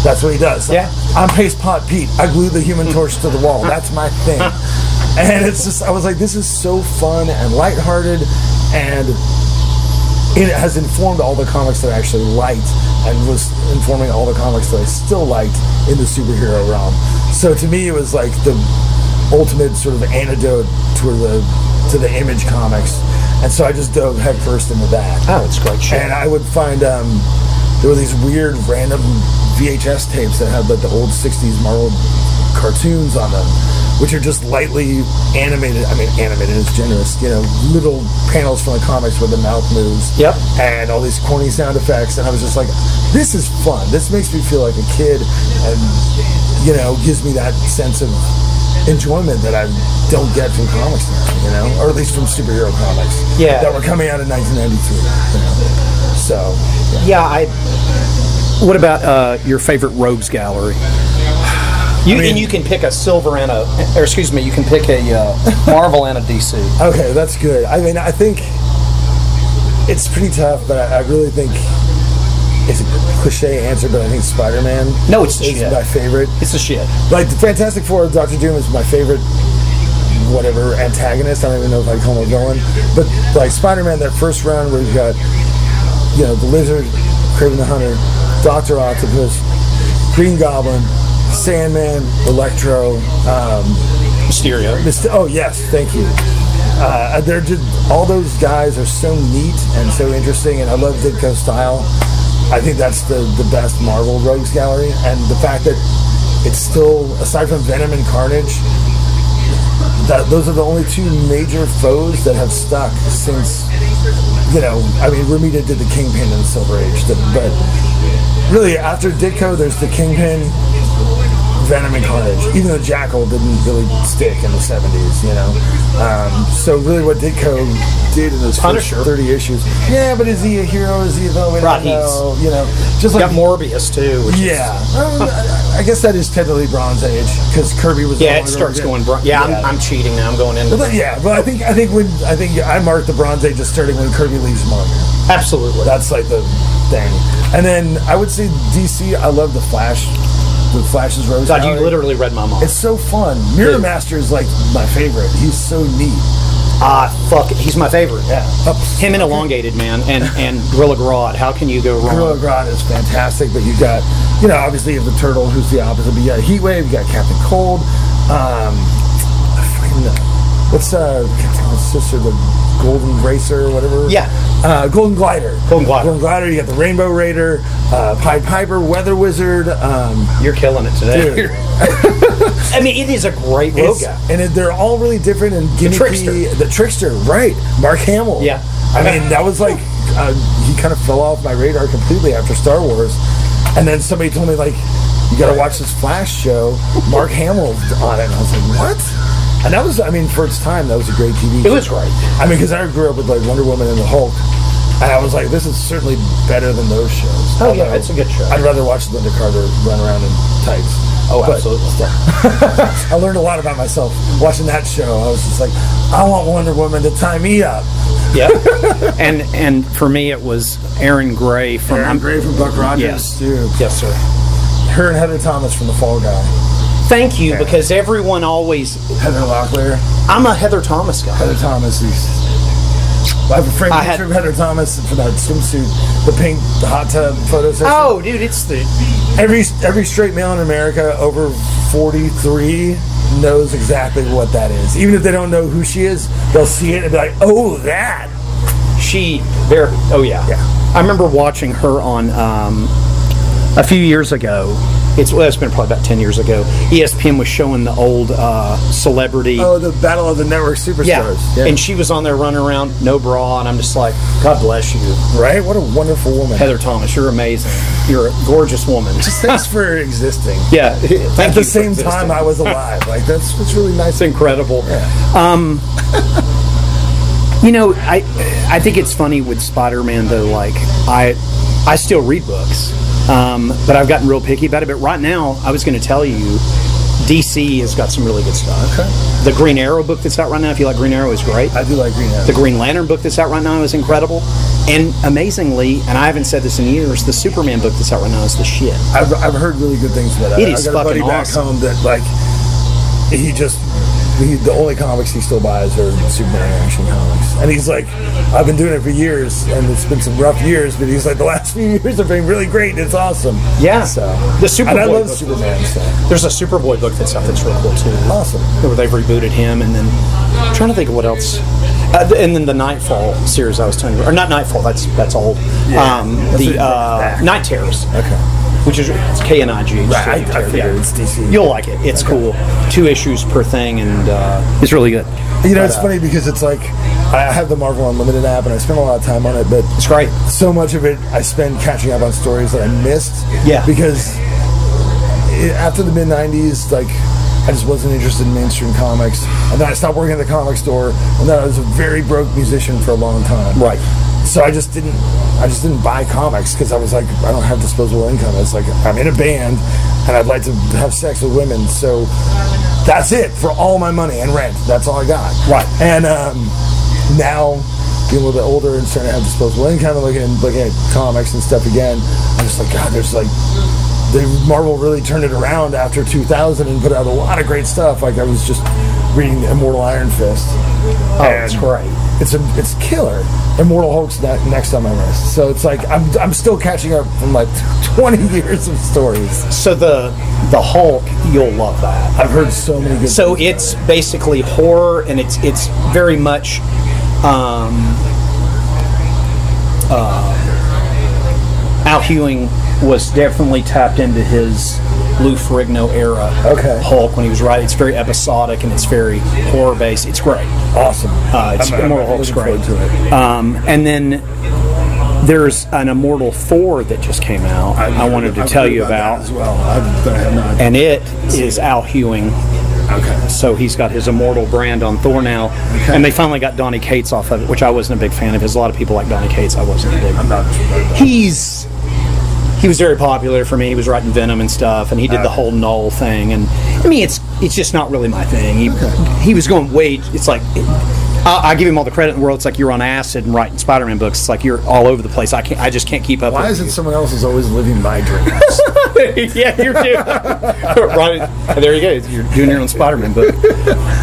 That's what he does.
Yeah.
I'm Paste Pot Pete. I glue the Human Torch to the wall. That's my thing. And it's just, I was like, this is so fun and lighthearted, and it has informed all the comics that I actually liked, and was informing all the comics that I still liked in the superhero realm. So to me, it was like the ultimate sort of antidote to the Image comics. And so I just dove headfirst into that.
Oh, it's great shit.
And I would find there were these weird random VHS tapes that had, like, the old 60s Marvel cartoons on them, which are just lightly animated. I mean, animated is generous. Little panels from the comics where the mouth moves.
Yep.
And all these corny sound effects. And I was just like, this is fun. This makes me feel like a kid, and, gives me that sense of enjoyment that I don't get from comics now, or at least from superhero comics.
Yeah.
That were coming out in 1993. So.
Yeah. What about your favorite Rogues Gallery? And you can pick a Silver and you can pick a Marvel and a DC.
Okay, that's good. I mean, I think it's pretty tough, but I really think it's a cliche answer, but I think Spider-Man is my favorite.
It's the shit.
Like, the Fantastic Four of Dr. Doom is my favorite, whatever, antagonist. I don't even know if I'd call him a villain. But, like, Spider-Man, that first round where you've got, the Lizard, Kraven the Hunter, Dr. Octopus, Green Goblin, Sandman, Electro,
Mysterio.
Oh yes, thank you. They're just, all those guys are so neat and so interesting, and I love Ditko's style. I think that's the best Marvel Rogues Gallery, and the fact that it's still, aside from Venom and Carnage, those are the only 2 major foes that have stuck since. Romita did the Kingpin in the Silver Age, but really, after Ditko, there's the Kingpin, Venom, and Carnage. Even though Jackal didn't really stick in the 70s, So really, what Ditko did in those first 30 issues. Yeah, but is he a hero? Is he a villain?
Right,
just like
got Morbius too.
I guess that is technically Bronze Age because Kirby was.
Yeah, it starts going. I'm cheating now. I'm going into.
But I think I marked the Bronze Age as starting when Kirby leaves Marvel.
Absolutely,
that's like the thing. And then I would say DC. I love the Flash. The Flash's Rose.
God, you literally read my mind.
It's so fun. Mirror Master is like my favorite. He's so neat.
Fuck it. He's my favorite.
Yeah.
Him and Elongated, man, and Gorilla Grodd. How can you go wrong?
Gorilla Grodd is fantastic, but you got, obviously you have the Turtle, who's the opposite, but you got Heatwave, you got Captain Cold. What's Captain sister, the Golden Racer or whatever.
Yeah.
Golden Glider.
Golden Glider.
Golden Glider. You got the Rainbow Raider, Pied Piper, Weather Wizard.
You're killing it today.
Dude.
I mean, it is a great logo.
And they're all really different and gimmicky. The Trickster, right. Mark Hamill.
Yeah.
I mean, that was like, he kind of fell off my radar completely after Star Wars. And then somebody told me, like, you got to watch this Flash show. Mark Hamill's on it. And I was like, what? And that was, I mean, for its time, that was a great TV show.
It was great.
I mean, because I grew up with, like, Wonder Woman and the Hulk. And I was like, this is certainly better than those shows.
Oh, yeah, it's a good show.
I'd rather watch Linda Carter run around in tights.
Oh, absolutely.
I learned a lot about myself watching that show. I was just like, I want Wonder Woman to tie me up.
Yeah. and for me, it was Aaron Gray from
Buck Rogers.
Yes.
Dude.
Yes, sir.
Her and Heather Thomas from The Fall Guy.
Thank you, because everyone always...
Heather Locklear.
I'm a Heather Thomas guy.
Heather Thomas is... I have a framed picture of Heather Thomas for that swimsuit, the hot tub photo session.
Oh, dude, it's the...
Every straight male in America over 43 knows exactly what that is. Even if they don't know who she is, they'll see it and be like, oh, that.
Oh, yeah. I remember watching her on... a few years ago, it's been probably about 10 years ago, ESPN was showing the old celebrity...
Oh, the Battle of the Network Superstars.
Yeah. And she was on there running around, no bra, and I'm just like, God bless you.
Right? What a wonderful woman.
Heather Thomas, you're amazing. You're a gorgeous woman.
Just thanks for existing.
Yeah.
At the same time I was alive. Like, that's really nice.
It's incredible.
Yeah.
You know, I think it's funny with Spider-Man, though, like, I still read books. But I've gotten real picky about it. But right now, I was going to tell you, DC has got some really good stuff.
Okay.
The Green Arrow book that's out right now, if you like Green Arrow, is great.
I do like Green Arrow.
The Green Lantern book that's out right now is incredible. And amazingly, and I haven't said this in years, the Superman book that's out right now is the shit.
I've heard really good things about that.
It is
I got a buddy
fucking
back
awesome.
home that, like, the only comics he still buys are Superman Action Comics. And he's like, I've been doing it for years, and it's been some rough years, but he's like, the last few years have been really great, and it's awesome.
Yeah.
So,
the Superboy
and I love
book.
Superman stuff.
There's a Superboy book that's out that's real cool, too.
Awesome.
Where they've rebooted him, and then I'm trying to think of what else. And then the Nightfall series I was telling you, or not Nightfall, that's old.
Yeah.
The Night Terrors.
Okay.
Which is it's KNIG.
Right, I figured it's DC.
You'll like it. It's cool. 2 issues per thing, and it's really good.
You know, it's funny because it's like, I have the Marvel Unlimited app, and I spend a lot of time on it, but
it's great.
So much of it I spend catching up on stories that I missed.
Yeah.
Because after the mid-90s, like, I just wasn't interested in mainstream comics. And then I stopped working at the comic store, and then I was a very broke musician for a long time.
Right.
So I just didn't buy comics because I was like, I don't have disposable income. It's like, I'm in a band and I'd like to have sex with women. So that's it for all my money and rent. That's all I got.
Right.
And now, being a little bit older and starting to have disposable income and looking at comics and stuff again, I'm just like, God, there's like, Marvel really turned it around after 2000 and put out a lot of great stuff. Like, I was just reading Immortal Iron Fist.
Oh, it's great.
It's killer. Immortal Hulk's next on my list. So it's like I'm still catching up from like 20 years of stories.
So the Hulk, you'll love that.
I've heard so many good.
So it's basically horror, and it's very much. Al Ewing was definitely tapped into his Lou Ferrigno era Hulk when he was writing. It's very episodic and it's very horror based. It's great.
Awesome.
Immortal Hulk's great. And then there's an Immortal 4 that just came out. I wanted to tell you about
as well. I have no idea.
And it is Al Ewing.
Okay.
So he's got his Immortal brand on Thor now, and they finally got Donny Cates off of it, which I wasn't a big fan of his. A lot of people like Donny Cates. I wasn't a big.
I'm not.
He was very popular for me. He was writing Venom and stuff, and he did the whole Null thing. And I mean, it's just not really my thing. He was going way. It's like I give him all the credit in the world. It's like you're on acid and writing Spider-Man books. It's like you're all over the place. I just can't keep up.
Why is it someone else is always living my dreams?
Yeah, you're doing. Right there you go. You're doing your own Spider-Man book.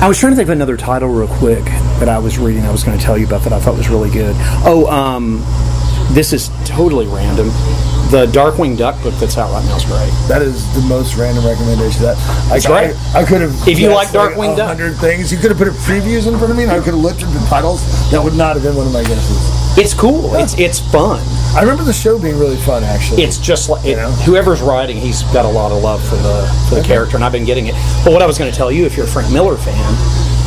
I was trying to think of another title real quick that I was reading. I was going to tell you about that I thought was really good. This is totally random, The Darkwing Duck book that's out right now is great.
That is the most random recommendation.
It's great.
I could have.
If you like Darkwing Duck,
100 things. You could have put previews in front of me, and I could have looked at the titles. That would not have been one of my guesses.
It's cool. Yeah. It's fun.
I remember the show being really fun. Actually,
it's just like whoever's writing, he's got a lot of love for the character, and I've been getting it. But what I was going to tell you, if you're a Frank Miller fan,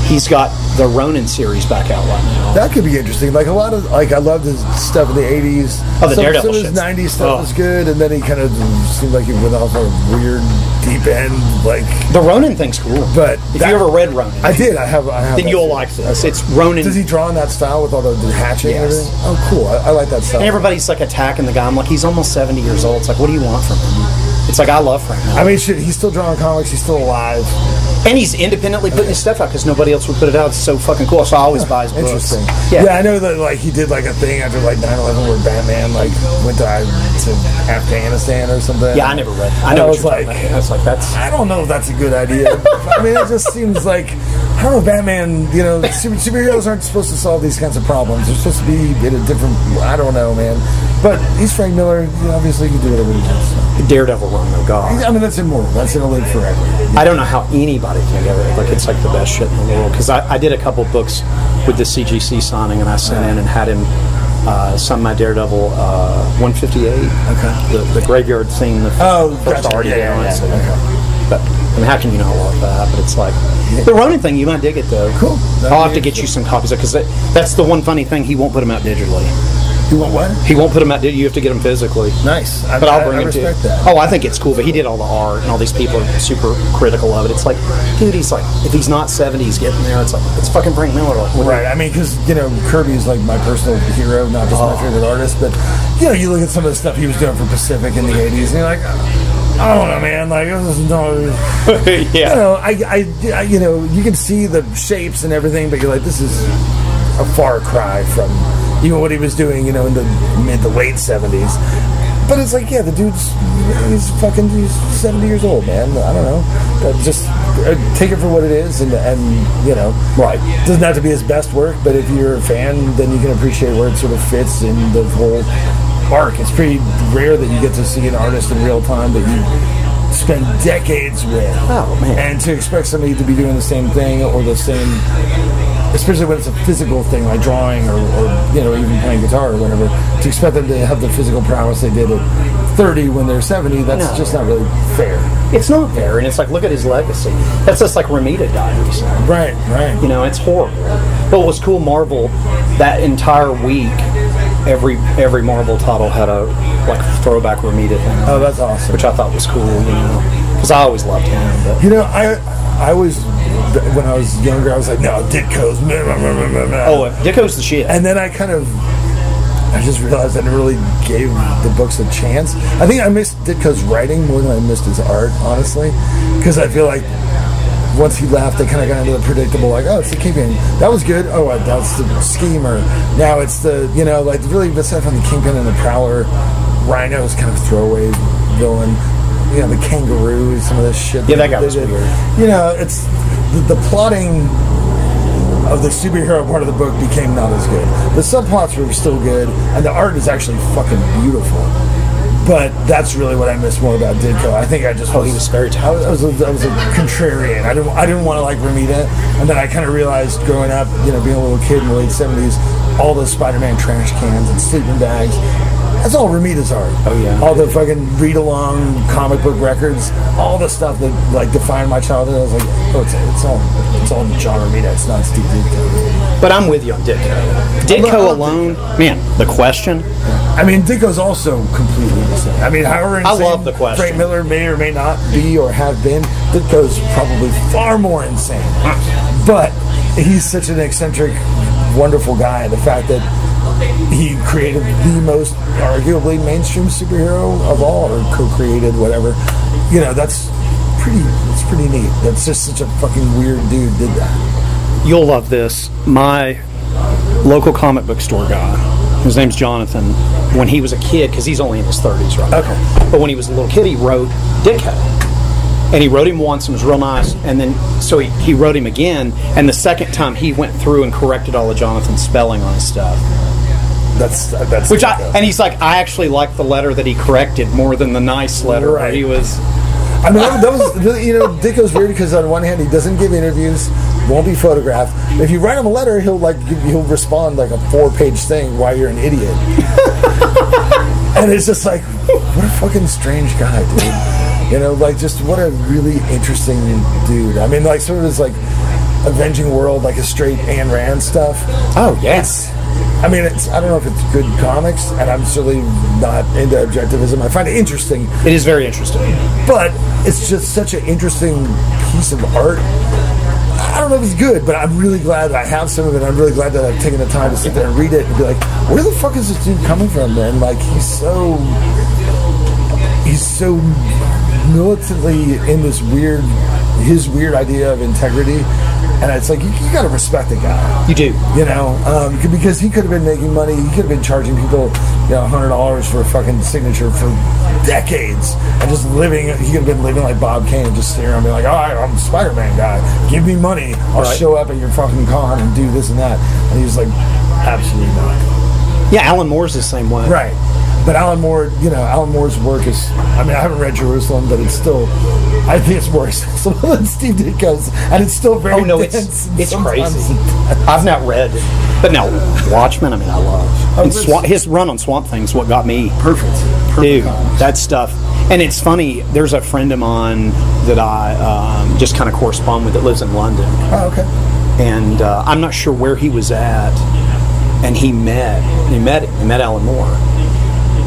he's got the Ronin series back out right now.
That could be interesting. Like a lot of I loved his stuff in the '80s.
Oh, the Daredevil
shit. Some of his '90s stuff was good, and then he kind of seemed like he went off a weird deep end. Like
the Ronin thing's cool.
But
if you ever read Ronin,
I did. I have.
Then you'll like this. It's Ronin.
Does he draw in that style with all the hatching and everything? Oh, cool. I like that style.
And everybody's like attacking the guy. I'm like, he's almost 70 years old. It's like, what do you want from him? It's like, I love Frank Miller.
I mean, shit, he's still drawing comics. He's still alive.
And he's independently putting his stuff out because nobody else would put it out. It's so fucking cool. So I always buy his books.
Interesting.
Yeah,
I know that like he did like a thing after like 9/11 where Batman like went to Afghanistan or something.
Yeah, I never read. I know.
That's. I don't know if that's a good idea. I mean, it just seems like I don't know. Batman, superheroes aren't supposed to solve these kinds of problems. They're supposed to be in a different. I don't know, man. But he's Frank Miller. Obviously, he can do whatever he wants. So.
Daredevil run, though, God.
I mean, that's immortal. That's gonna live forever.
I don't know how anybody can get it. Like it's like the best shit in the world. Because I did a couple books with the CGC signing, and I sent in and had him sign my Daredevil 158. Okay. The graveyard scene. First already down. But I mean, how can you not love that? But it's like the Ronin thing. You might dig it though.
Cool.
I'll have to get you some copies because that's the one funny thing. He won't put them out digitally.
You want what?
He won't put them out. You have to get them physically.
Nice.
But I'll bring
them to you.
That. Oh, I think it's cool. But he did all the art, and all these people are super critical of it. It's like, dude, he's like, if he's not 70, he's getting there. It's like, it's fucking Frank Miller. Like,
right. I mean, because Kirby's like my personal hero, not just my favorite artist. But you look at some of the stuff he was doing for Pacific in the '80s, and you're like, I don't know, man. Like, this is no.
Yeah.
You can see the shapes and everything, but you're like, this is a far cry from what he was doing, in the mid to late '70s. But it's like, the dude's he's 70 years old, man. I don't know. Just take it for what it is, and right. Doesn't have to be his best work, but if you're a fan, then you can appreciate where it sort of fits in the whole arc. It's pretty rare that you get to see an artist in real time that you spend decades with.
Oh, man.
And to expect somebody to be doing the same thing or the same, especially when it's a physical thing like drawing or even playing guitar or whatever, to expect them to have the physical prowess they did at 30 when they're 70, that's just not really fair.
It's not fair, and it's like, look at his legacy. That's just like Romita died recently.
Right.
It's horrible. But what was cool, Marvel, that entire week, every Marvel title had a throwback Romita thing.
Oh, that's awesome.
Which I thought was cool, because I always loved him. But.
I always, when I was younger, I was like, no, Ditko's.
Oh, Ditko's the shit.
And then I just realized I never really gave the books a chance. I think I missed Ditko's writing more than I missed his art, honestly, because I feel like once he left, they kind of got into the predictable, like, oh, it's the Kingpin. That was good. Oh, that's the Schemer. Now it's the, really, aside from the Kingpin and the Prowler, Rhino's kind of throwaway villain. The Kangaroo, some of this shit.
Yeah, that guy was weird.
It's the plotting of the superhero part of the book became not as good. The subplots were still good, and the art is actually fucking beautiful. But that's really what I miss more about Ditko. I think I just
he was very talented.
I was a contrarian. I didn't want to like Romita, and then I kind of realized growing up, being a little kid in the late '70s, all those Spider-Man trash cans and sleeping bags. That's all Romita's art.
Oh yeah.
All the fucking read-along comic book records, all the stuff that defined my childhood. I was like, oh, it's all John Romita. It's not Steve Ditko.
But I'm with you on Ditko. Ditko alone, man. The Question.
I mean, Ditko's also completely insane. I mean, however insane
I love The Question.
Frank Miller may or may not be or have been, Ditko's probably far more insane. But he's such an eccentric, wonderful guy. The fact that he created the most arguably mainstream superhero of all, or co-created, whatever. That's pretty neat. That's just such a fucking weird dude did that.
You'll love this. My local comic book store guy, his name's Jonathan, when he was a kid, because he's only in his 30s right now.
Okay.
But when he was a little kid, he wrote Ditko. And he wrote him once and it was real nice, and then so he wrote him again, and the second time he went through and corrected all of Jonathan's spelling on his stuff.
That's
Which and he's like, I actually like the letter that he corrected more than the nice letter where he was.
I mean, that was Dicko's weird because on one hand he doesn't give interviews, won't be photographed. If you write him a letter, he'll respond like a 4-page thing why you're an idiot. And it's just like, what a fucking strange guy, dude. Like just what a really interesting dude. I mean, like sort of this like Avenging World, like a straight Ayn Rand stuff.
Oh yes.
I mean, I don't know if it's good comics, and I'm certainly not into objectivism. I find it interesting.
It is very interesting.
But it's just such an interesting piece of art. I don't know if it's good, but I'm really glad that I have some of it. I'm really glad that I've taken the time to sit there and read it and be like, where the fuck is this dude coming from, man? Like, he's so militantly in his weird idea of integrity. And it's like, you got to respect the guy.
You do.
Because he could have been making money. He could have been charging people, $100 for a fucking signature for decades. And just living, he could have been living like Bob Kane and just sitting around and being like, all right, I'm a Spider-Man guy. Give me money. I'll show up at your fucking con and do this and that. And he was like, absolutely not.
Yeah, Alan Moore's the same way.
Right. But Alan Moore's work is, I mean, I haven't read Jerusalem, but it's still, I think it's more accessible than Steve Ditko's, and it's still very dense.
It's crazy. I've not read, but now Watchmen, I mean, I love. His run on Swamp Thing's what got me.
Perfect.
Dude, that stuff. And it's funny, there's a friend of mine that I just kind of correspond with that lives in London.
Oh, okay.
And I'm not sure where he was at, and he met Alan Moore.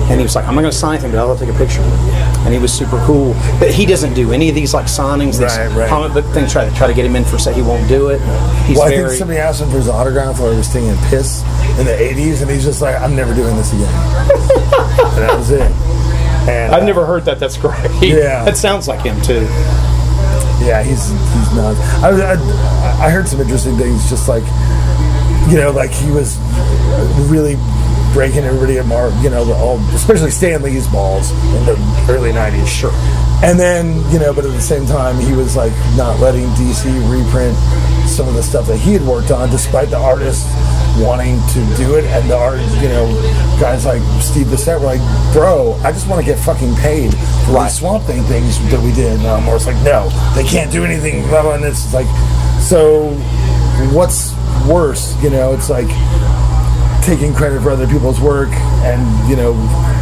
And he was like, I'm not going to sign anything, but I'll take a picture with you. And he was super cool. But he doesn't do any of these like signings, these comic book things, try to get him in for say he won't do it. I think
somebody asked him for his autograph while he was singing Piss in the 80s, and he's just like, I'm never doing this again. And that was it. And
I've never heard that. That's great.
Yeah.
That sounds like him, too.
Yeah, he's nuts. I heard some interesting things, just like, like he was really breaking everybody apart, especially Stan Lee's balls in the early 90s.
Sure.
And then, but at the same time, he was like not letting DC reprint some of the stuff that he had worked on, despite the artists wanting to do it. And the art, guys like Steve Bissett were like, bro, I just want to get fucking paid for these Swamp Thing things that we did. And Moore's like, no, they can't do anything. And it's like, so what's worse? It's like taking credit for other people's work and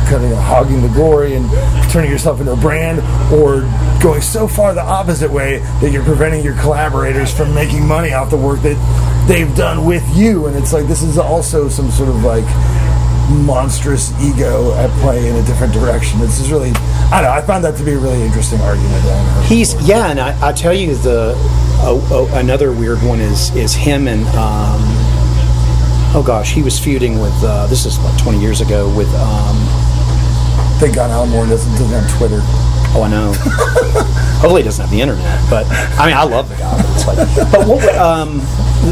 kind of hogging the glory and turning yourself into a brand, or going so far the opposite way that you're preventing your collaborators from making money off the work that they've done with you. And it's like, this is also some sort of like monstrous ego at play in a different direction. It's just really, I don't know, I found that to be a really interesting argument.
And I tell you, another weird one is him and he was feuding with, this is like 20 years ago, with...
Thank God Alan Moore doesn't have Twitter.
Oh, I know. Hopefully he doesn't have the internet, but, I mean, I love the guy. It's like, but what,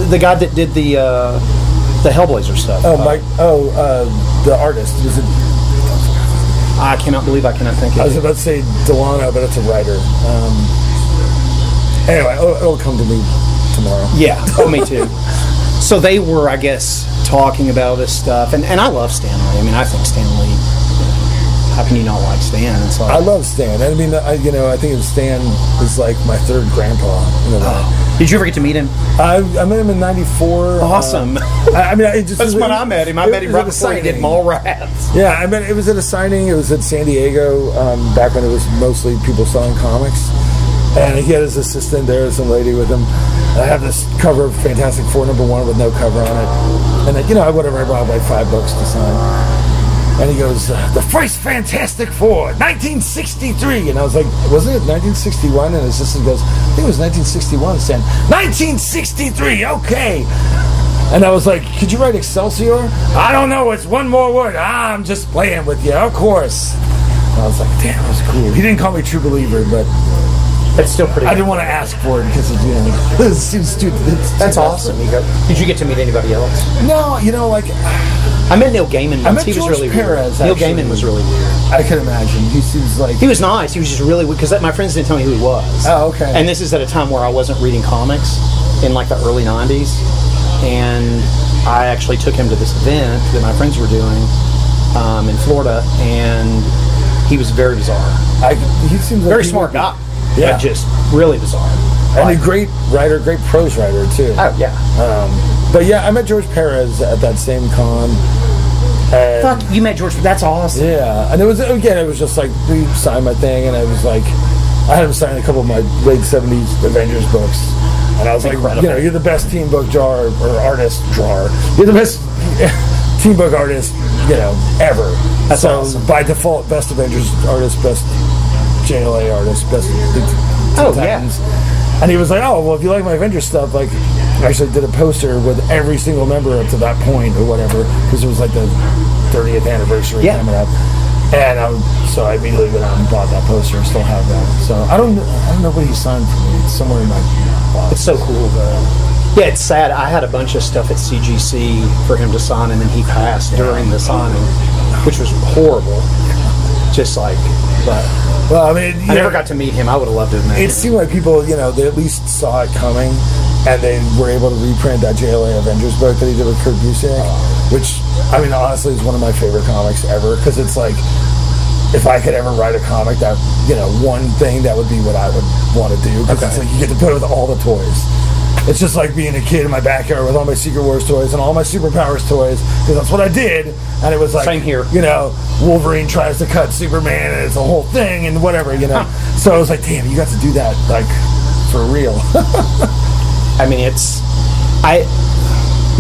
the guy that did the Hellblazer stuff.
The artist. Was it...
I cannot believe I cannot think of it.
I was about to say Delano, but it's a writer. Anyway, it'll come to me tomorrow.
Yeah, me too. So they were, I guess, talking about this stuff, and I love Stan Lee. I mean, I think Stan Lee. How can you not like Stan? It's like,
I love Stan. I mean, I think of Stan as like my third grandpa.
Did you ever get to meet him?
I met him in '94.
Awesome. That's when I met him. I met him right before he did Mallrats.
Yeah, I mean, it was at a signing. It was at San Diego back when it was mostly people selling comics. And he had his assistant there, some lady with him. I have this cover of Fantastic Four #1 with no cover on it. And then, I bought like $5 to sign. And he goes, the first Fantastic Four, 1963. And I was like, wasn't it 1961? And his assistant goes, I think it was 1961. Stan, 1963, okay. And I was like, could you write Excelsior? I don't know, it's one more word. I'm just playing with you, of course. And I was like, damn, that was cool. He didn't call me True Believer, but...
It's still pretty good.
I didn't want to ask for it because it seems stupid.
That's awesome. Did you get to meet anybody else?
No,
I met Neil Gaiman once. He was really
Perez,
weird. Neil Gaiman was really weird.
I can imagine. He seems like...
He was nice. He was just really weird, because my friends didn't tell me who he was.
Oh, okay.
And this is at a time where I wasn't reading comics in like the early 90s. And I actually took him to this event that my friends were doing in Florida, and he was very bizarre.
He seems like
Very smart guy.
Yeah.
But just really bizarre.
And a great writer, great prose writer, too.
Oh, yeah.
But yeah, I met George Perez at that same con. And
Fuck, you met George. That's awesome.
yeah, and it was just like, he signed my thing, and I was like, I had him sign a couple of my late 70s Avengers books. And I was
Incredible.
like, you're the best team book artist. You're the best team book artist, ever.
That's
so
awesome.
by default, best Avengers artist, best JLA artist, best
Oh,
Titans. And he was like, oh, well, if you like my Avengers stuff, like, I actually did a poster with every single member up to that point or whatever, because it was like the 30th anniversary coming up. And so I immediately went out and bought that poster and still have that. So I don't know what he signed for me. It's somewhere in my box.
It's so cool, though. Yeah, it's sad. I had a bunch of stuff at CGC for him to sign, and then he passed during the signing, which was horrible. Just like, but
well, I mean,
I never got to meet him. I would have loved to have met him.
It seemed like people, they at least saw it coming, and they were able to reprint that JLA Avengers book that he did with Kurt Busiek, which, I mean, honestly, is one of my favorite comics ever, because it's like, if I could ever write a comic that, one thing, that would be what I would want to do, because it's like, you get to play with all the toys. It's just like being a kid in my backyard with all my Secret Wars toys and all my Superpowers toys, because that's what I did. And it was like,
same here.
Wolverine tries to cut Superman, and it's a whole thing, and whatever, So I was like, damn, you got to do that, like, for real.
I mean,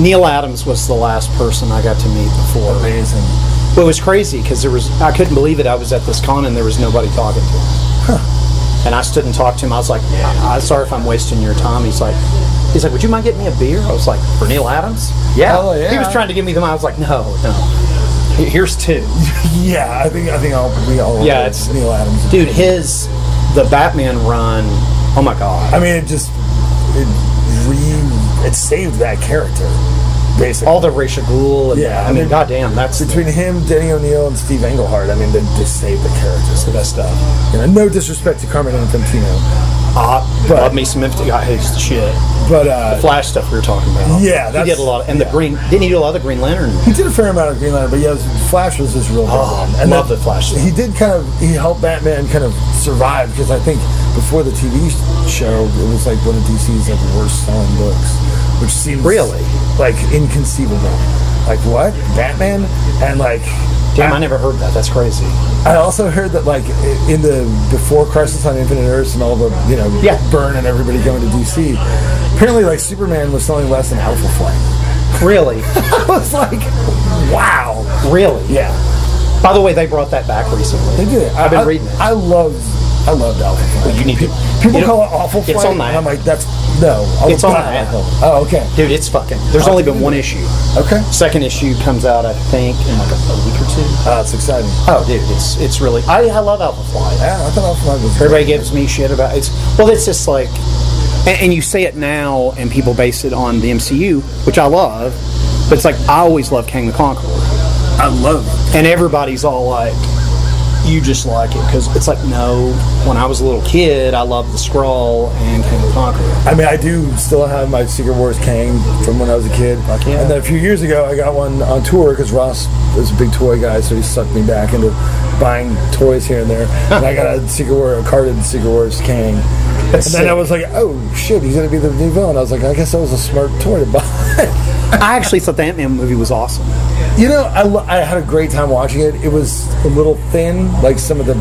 Neil Adams was the last person I got to meet before.
Amazing.
Well, it was crazy because I couldn't believe it. I was at this con and there was nobody talking to him. And I stood and talked to him. I was like, I'm sorry if I'm wasting your time. He's like, would you mind getting me a beer? I was like, for Neil Adams? Yeah.
Hell yeah.
He was trying to give me them. I was like, no. Here's two.
Yeah, I think we all.
Yeah, it's
Neil Adams.
Dude, the Batman run. Oh my god.
I mean, it saved that character, basically.
All the Ra's al Ghul. And
Yeah,
I mean, goddamn, that's
between him, Denny O'Neil, and Steve Englehart. I mean, they just saved the characters.
the best stuff.
No disrespect to Carmen Infantino, but
Love me some empty guy who's the shit.
but
The Flash stuff we were talking about.
Yeah,
he did a lot. The Green. Didn't he do a lot of the Green Lantern?
he did a fair amount of Green Lantern, but yeah, Flash was this real big one.
And love the Flash.
He did he helped Batman kind of survive, because I think before the TV show, it was like one of DC's like worst selling books, which seems
Really?
like inconceivable. Like what? Batman? And like,
Damn, I never heard that. That's crazy.
I also heard that like in the before Crisis on Infinite Earths and all the Byrne and everybody going to DC, apparently like Superman was selling less than Alpha Flight.
Really?
I was like, wow.
Really?
Yeah.
By the way, they brought that back recently.
They did.
I've been reading it.
I loved Alpha Flight.
You need to.
People call it Awful Flight.
It's on that.
And I'm like,
It's on that.
Oh, okay.
Dude, it's fucking. There's only been one issue.
Okay.
Second issue comes out, I think, in like a week or two.
It's exciting.
Oh, dude, it's really. I love Alpha Flight.
Yeah, I thought Alpha Flight was.
Everybody gives me shit about it. It's just like, and you say it now, and people base it on the MCU, which I love, but it's like I always loved Kang the Conqueror.
I love it.
And everybody's all like, you just like it because it's like, no, when I was a little kid, I loved the Skrull and Kang the Conqueror.
I mean, I do still have my Secret Wars Kang from when I was a kid.
Fuck yeah.
And then a few years ago, I got one on tour because Ross is a big toy guy, so he sucked me back into buying toys here and there. And I got a carded Secret Wars Kang.
That's
and then
sick.
I was like, oh shit, he's gonna be the new villain. I was like, I guess that was a smart toy to buy.
I actually thought the Ant-Man movie was awesome.
I had a great time watching it. It was a little thin, like some of the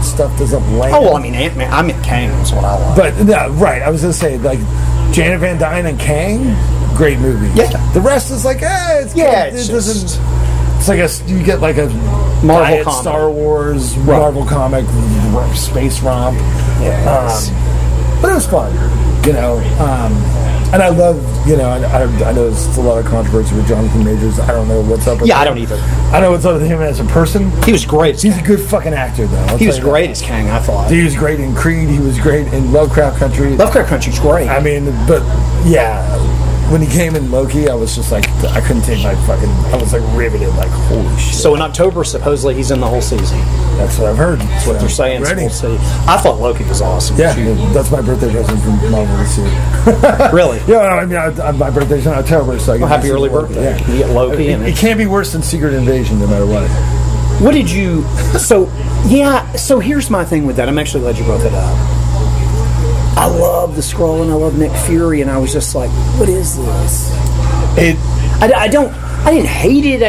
stuff doesn't land.
Oh, well, I mean, Ant-Man, I mean, Kang is what I like.
But, yeah, right, I was going to say, like, Janet Van Dyne and Kang, great movie.
Yeah.
The rest is like, it's
Yeah,
good.
it's
It
just-
doesn't... It's like you get like a
Marvel
diet
comic.
Star Wars, Marvel comic, space romp.
Yeah,
but it was fun, and I love, I know there's a lot of controversy with Jonathan Majors. I don't know what's up with him.
I don't either.
I know what's up with him as a person.
He was great. As
He's a
Kang.
good fucking actor, though.
He was great as Kang, I thought.
He was great in Creed. He was great in Lovecraft Country.
Lovecraft Country's great.
I mean, but yeah, when he came in Loki, I was just like, I couldn't take my fucking. I was like riveted, like holy shit.
So in October, supposedly he's in the whole season.
That's what I've heard.
That's what they're saying. So we'll see. I thought Loki was awesome.
Yeah, that's my birthday present from Marvel this year.
Really?
Yeah, I mean, my birthday's in October, so I get
happy early birthday.
Yeah.
You get Loki.
It can't be worse than Secret Invasion, no matter what.
What did you? So here's my thing with that. I'm actually glad you brought that up. I love the Skrull and I love Nick Fury, and I was just like, what is this? I didn't hate it.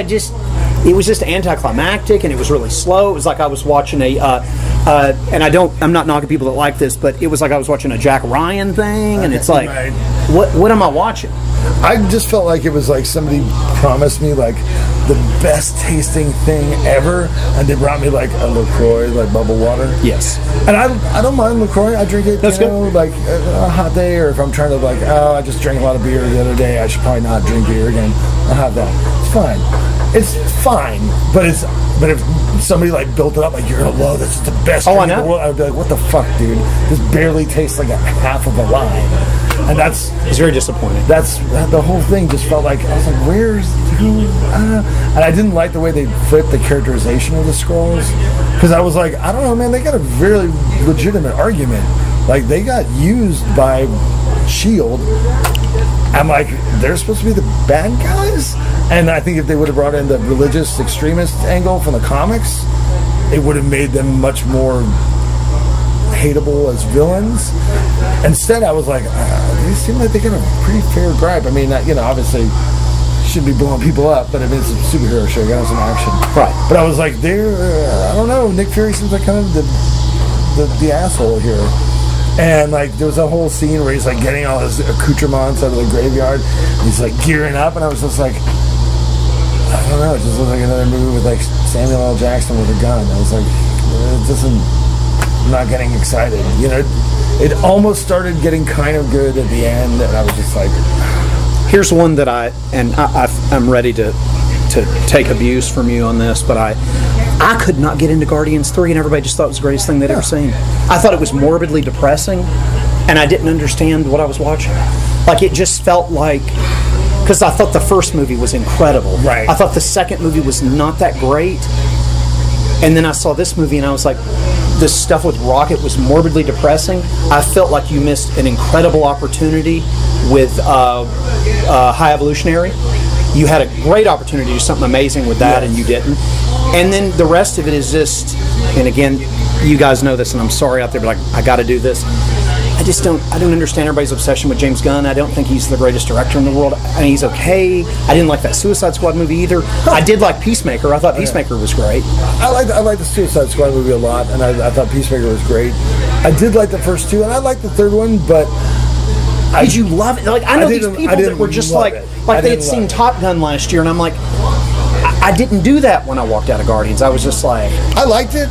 It was just anticlimactic, and it was really slow. It was like I was watching I'm not knocking people that like this, but it was like I was watching a Jack Ryan thing, and it's like,
right.
What am I watching?
I just felt like it was like somebody promised me like the best tasting thing ever, and they brought me like a LaCroix, like bubble water.
Yes.
And I don't mind LaCroix. I drink it,
That's good.
like a hot day, or if I'm trying to like, I just drank a lot of beer the other day, I should probably not drink beer again. I'll have that. It's fine. It's fine, but if somebody like built it up like you're gonna love this, it's the best drink in the world, I'd be like, what the fuck, dude? This barely tastes like a half of a lime. And it's
very disappointing.
That's the whole thing. Just felt like I was like, and I didn't like the way they flipped the characterization of the Skrulls, because I was like, I don't know, man. They got a very legitimate argument. Like they got used by S.H.I.E.L.D. I'm like, they're supposed to be the bad guys, and I think if they would have brought in the religious extremist angle from the comics, it would have made them much more hateable as villains. Instead, I was like, they seem like they got a pretty fair gripe. I mean, obviously, shouldn't be blowing people up, but I mean, it's a superhero show. You got some action,
right?
But I was like, I don't know. Nick Fury seems like kind of the asshole here. And like there was a whole scene where he's like getting all his accoutrements out of the graveyard. And he's like gearing up, and I was just like, I don't know. It just looked like another movie with like Samuel L. Jackson with a gun. I was like, I'm not getting excited. It almost started getting kind of good at the end, and I was just like,
here's one that I'm ready to take abuse from you on this, but I could not get into Guardians 3, and everybody just thought it was the greatest thing they'd ever seen. I thought it was morbidly depressing, and I didn't understand what I was watching. Like, it just felt like, because I thought the first movie was incredible.
Right.
I thought the second movie was not that great, and then I saw this movie, and I was like, this stuff with Rocket was morbidly depressing. I felt like you missed an incredible opportunity with High Evolutionary. You had a great opportunity to do something amazing with that, and you didn't. And then the rest of it is just, and again, you guys know this, and I'm sorry out there, but I got to do this. I don't understand everybody's obsession with James Gunn. I don't think he's the greatest director in the world. I mean, he's okay. I didn't like that Suicide Squad movie either. I did like Peacemaker. I thought Peacemaker was great.
I like the Suicide Squad movie a lot, and I thought Peacemaker was great. I did like the first two, and I liked the third one, but
did you love it? Like, I know these people that were just like they had seen Top Gun last year, and I'm like, I didn't do that when I walked out of Guardians. I was just like,
I liked it,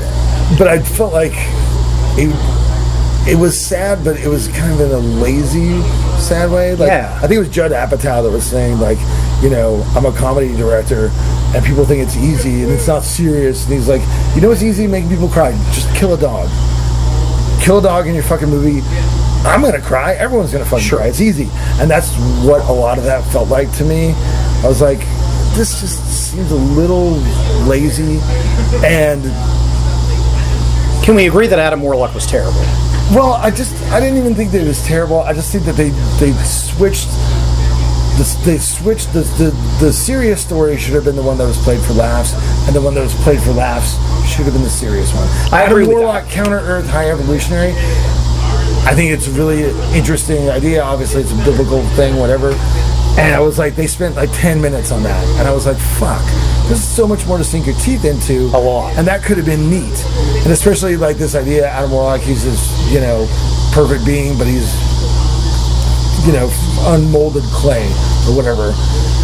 but I felt like it was sad, but it was kind of in a lazy, sad way. Like, I think it was Judd Apatow that was saying, like, I'm a comedy director, and people think it's easy, and it's not serious. And he's like, what's easy? Making people cry. Just kill a dog. Kill a dog in your fucking movie. I'm going to cry. Everyone's going to fucking cry. It's easy. And that's what a lot of that felt like to me. I was like, this just seems a little lazy. And
can we agree that Adam Warlock was terrible?
Well, I didn't even think that it was terrible. I just think that they switched. They switched the serious story should have been the one that was played for laughs, and the one that was played for laughs should have been the serious one.
I agree with
Warlock,
that.
Counter Earth, High Evolutionary. I think it's a really interesting idea. Obviously, it's a biblical thing, whatever. And I was like, they spent like 10 minutes on that, and I was like, fuck. There's so much more to sink your teeth into.
A lot.
And that could have been neat. And especially like this idea, Adam Warlock, he's this, perfect being, but he's, unmolded clay or whatever.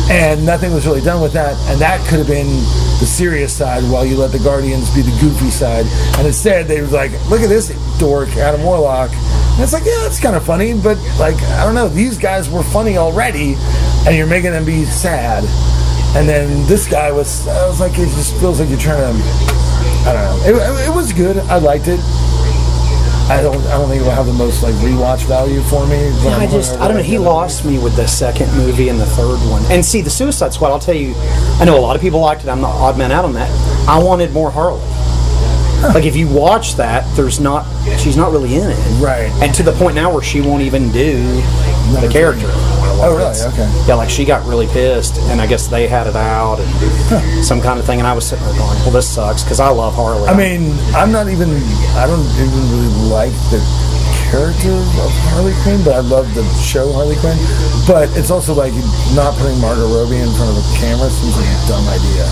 And nothing was really done with that. And that could have been the serious side while you let the Guardians be the goofy side. And instead, they was like, look at this dork, Adam Warlock. And it's like, yeah, it's kind of funny, but like, I don't know, these guys were funny already, and you're making them be sad. And then this guy I was like, it just feels like you're trying to, I don't know. It was good. I liked it. I don't think it will have the most like rewatch value for me.
Yeah, I don't know. He lost me with the second movie and the third one. And see, the Suicide Squad, I'll tell you, I know a lot of people liked it. I'm the odd man out on that. I wanted more Harley. Like, if you watch that, she's not really in it.
Right.
And to the point now where she won't even do the character.
Oh, really? Okay.
Yeah, like, she got really pissed, and I guess they had it out and some kind of thing, and I was sitting there going, well, this sucks, because I love Harley.
I mean, I don't even really like the character of Harley Quinn, but I love the show Harley Quinn. But it's also like not putting Margot Robbie in front of a camera seems like a dumb idea.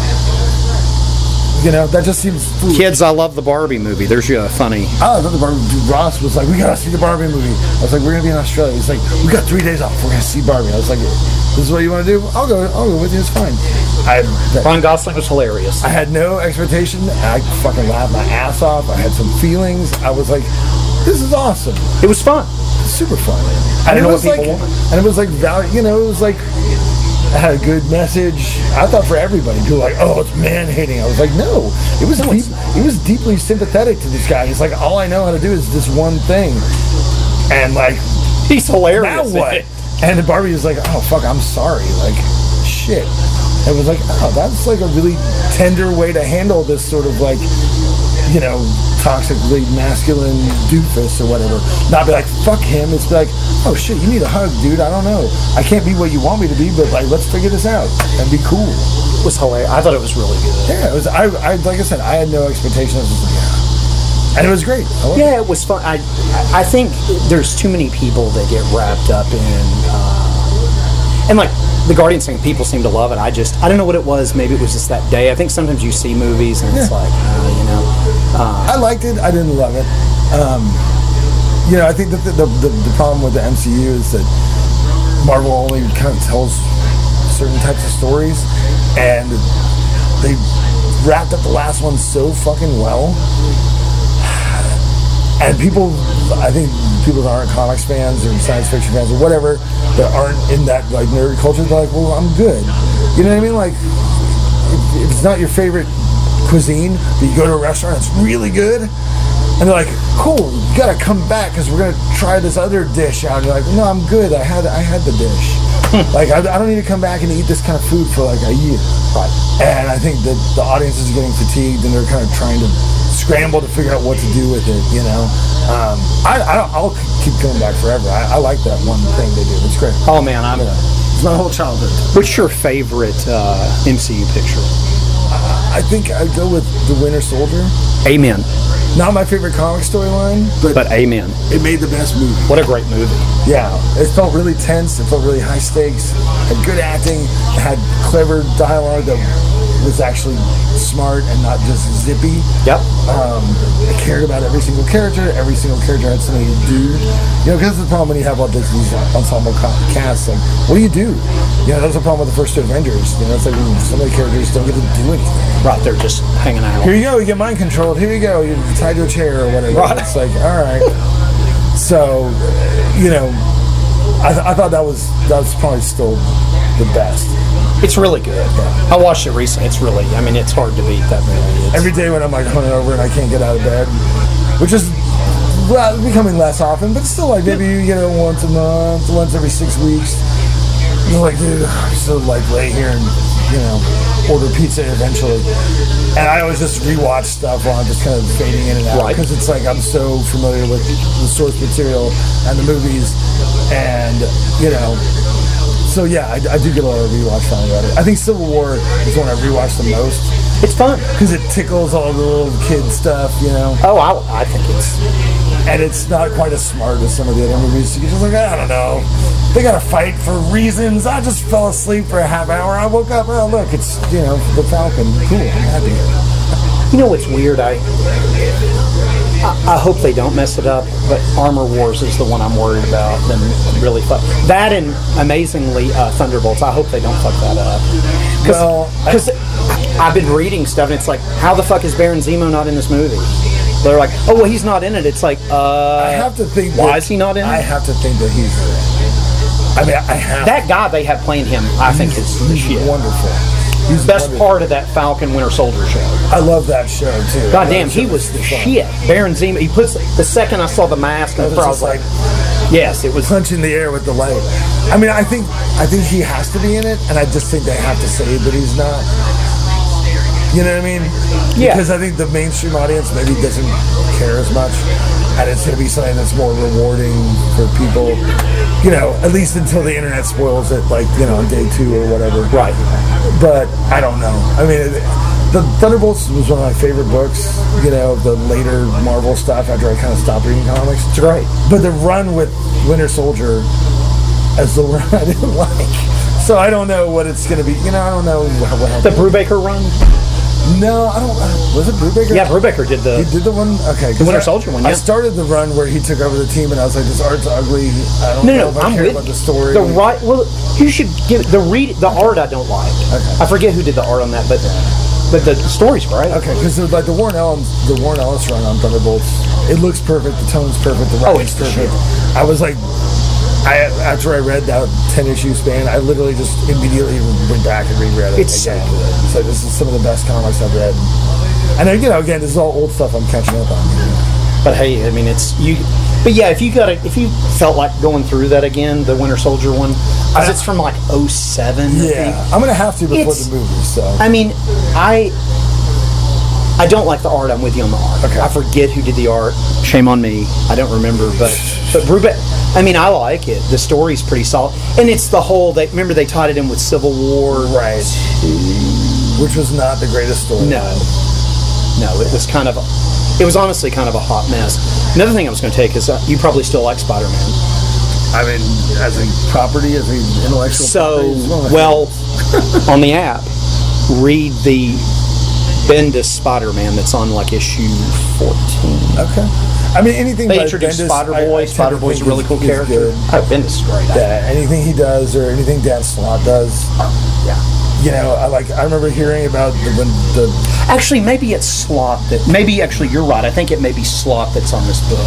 You know, that just seems foolish.
Kids, I love the Barbie movie. There's your funny.
I love the Barbie. Ross was like, we gotta see the Barbie movie. I was like, we're gonna be in Australia. He's like, we got 3 days off. We're gonna see Barbie. I was like, this is what you want to do? I'll go with you. It's fine.
Ryan Gosling was hilarious.
I had no expectation. I fucking laughed my ass off. I had some feelings. I was like, this is awesome.
It was fun.
Super fun.
I didn't know what people want.
And it was like, it was like, it had a good message. I thought for everybody, people were like, oh, it's man-hating. I was like, no. It was deeply sympathetic to this guy. He's like, all I know how to do is this one thing. And like,
he's hilarious.
Now what? And the Barbie is like, oh, fuck, I'm sorry. Like, shit. It was like, oh, that's like a really tender way to handle this sort of like, toxically masculine doofus or whatever. Not be like, fuck him. It's be like, oh shit, you need a hug, dude. I don't know. I can't be what you want me to be, but like, let's figure this out and be cool.
It was hilarious. I thought it was really good.
Yeah, it was. I like I said, I had no expectations. And it was great.
It was fun. I think there's too many people that get wrapped up in, and like the Guardians thing, people seem to love it. I don't know what it was. Maybe it was just that day. I think sometimes you see movies and it's like,
I liked it. I didn't love it. I think that the problem with the MCU is that Marvel only kind of tells certain types of stories, and they wrapped up the last one so fucking well. And I think people that aren't comics fans or science fiction fans or whatever, that aren't in that like nerd culture, they're like, well, I'm good. You know what I mean? Like, if it's not your favorite cuisine, but you go to a restaurant, it's really good, and they're like, cool, you gotta come back because we're gonna try this other dish out. And you're like, no, I'm good. I had the dish. Like, I don't need to come back and eat this kind of food for like a year.
Right.
And I think that the audience is getting fatigued, and they're kind of trying to scramble to figure out what to do with it. I'll keep coming back forever. I like that one thing they do. It's great.
Oh man,
it's my whole childhood.
What's your favorite MCU picture?
I think I'd go with The Winter Soldier.
Amen.
Not my favorite comic storyline, but
amen.
It made the best movie.
What a great movie.
Yeah. It felt really tense. It felt really high stakes. Had good acting. It had clever dialogue that was actually smart and not just zippy.
Yep.
I cared about every single character. Every single character had something to do. Because that's the problem when you have all these ensemble casts. Like, what do you do? That's the problem with the first two Avengers. It's like when some of the characters don't get to do anything.
Right, they're just hanging out.
Here you go, you get mind controlled. Here you go, you're tied to a chair or whatever. Right. It's like, all right. So, I thought that was probably still the best.
It's really good. Yeah. I watched it recently. It's hard to beat that movie.
Every day when I'm like hungover and I can't get out of bed, which is becoming less often, but still like maybe once a month, once every 6 weeks. You're like, dude, I'm still like lay here and order pizza eventually. And I always just rewatch stuff while I'm just kind of fading in and out because it's like I'm so familiar with the source material and the movies, and So yeah, I do get a lot of rewatch value out of it. I think Civil War is one I rewatch the most.
It's fun
because it tickles all the little kid stuff,
Oh, I think
and it's not quite as smart as some of the other movies. You're just like, I don't know. They got to fight for reasons. I just fell asleep for a half hour. I woke up. Oh, look, it's the Falcon. Cool. I'm happy.
What's weird? I hope they don't mess it up, but Armor Wars is the one I'm worried about. Them really fuck that, and amazingly Thunderbolts. I hope they don't fuck that up. Because I've been reading stuff, and it's like, how the fuck is Baron Zemo not in this movie? They're like, oh well, he's not in it. It's like,
I have to think.
Why is he not in it?
I have to think that he's in it. I have
that guy they have playing him. I think is the shit.
Wonderful. He's
Best
wonderful.
part of that Falcon Winter Soldier show.
I love that show too.
God damn, he was the shit. Baron Zemo. He puts the second I saw the mask, and I was like, yes, it was
punch in the air with the light. I mean, I think he has to be in it, and I just think they have to say that he's not. You know what I mean?
Yeah.
Because I think the mainstream audience maybe doesn't care as much, and it's going to be something that's more rewarding for people. You know, at least until the internet spoils it, like, you know, on day 2 or whatever.
right.
But I don't know. I mean, the Thunderbolts was one of my favorite books, you know, the later Marvel stuff after I kind of stopped reading comics.
It's great.
But the run with Winter Soldier as the run I didn't like. So I don't know what it's going to be. You know, I don't know what happened.
The Brubaker run?
No, I don't. Was it Brubaker?
Yeah, Brubaker did
He did the one? Okay.
The Winter Soldier one, yeah.
I started the run where he took over the team, and I was like, this art's ugly. I don't know if I
I'm
care
with
about the story.
Well, you should give the art I don't like.
Okay.
I forget who did the art on that, but the story's great.
Okay, because like the Warren Ellis run on Thunderbolts, it looks perfect. The tone's perfect. The writing's
it's the
perfect.
shit.
I was like, after I read that 10-issue span, I literally just immediately went back and reread it.
It's so
again.
good.
So this is some of the best comics I've read. And you know, again, this is all old stuff I'm catching up on.
But hey, I mean, it's you. But yeah, if you felt like going through that again, the Winter Soldier one, because it's from like 07.
Yeah, I'm gonna have to before the movie. So
I mean, I don't like the art. I'm with you on the art.
Okay.
I forget who did the art. Shame on me. I don't remember. But Brubaker, I mean, I like it. The story's pretty solid, and it's the whole. Remember they tied it in with Civil War,
right? Which was not the greatest story.
No, it was kind of. It was honestly kind of a hot mess. Another thing I was going to take is you probably still like Spider-Man.
I mean, as a property, as an intellectual property.
Well, on the app, read the Bendis Spider-Man that's on like issue 14.
Okay. I mean, anything
They
by
introduced
Bendis,
Spider-Boy. Spider-Boy's a really cool character.
Good.
Oh, Bendis is great.
Yeah, anything he does or anything Dan Slott does.
Yeah.
You know, I remember hearing about when the
Actually, maybe it's Slott that. Maybe actually you're right. I think it may be Slott that's on this book.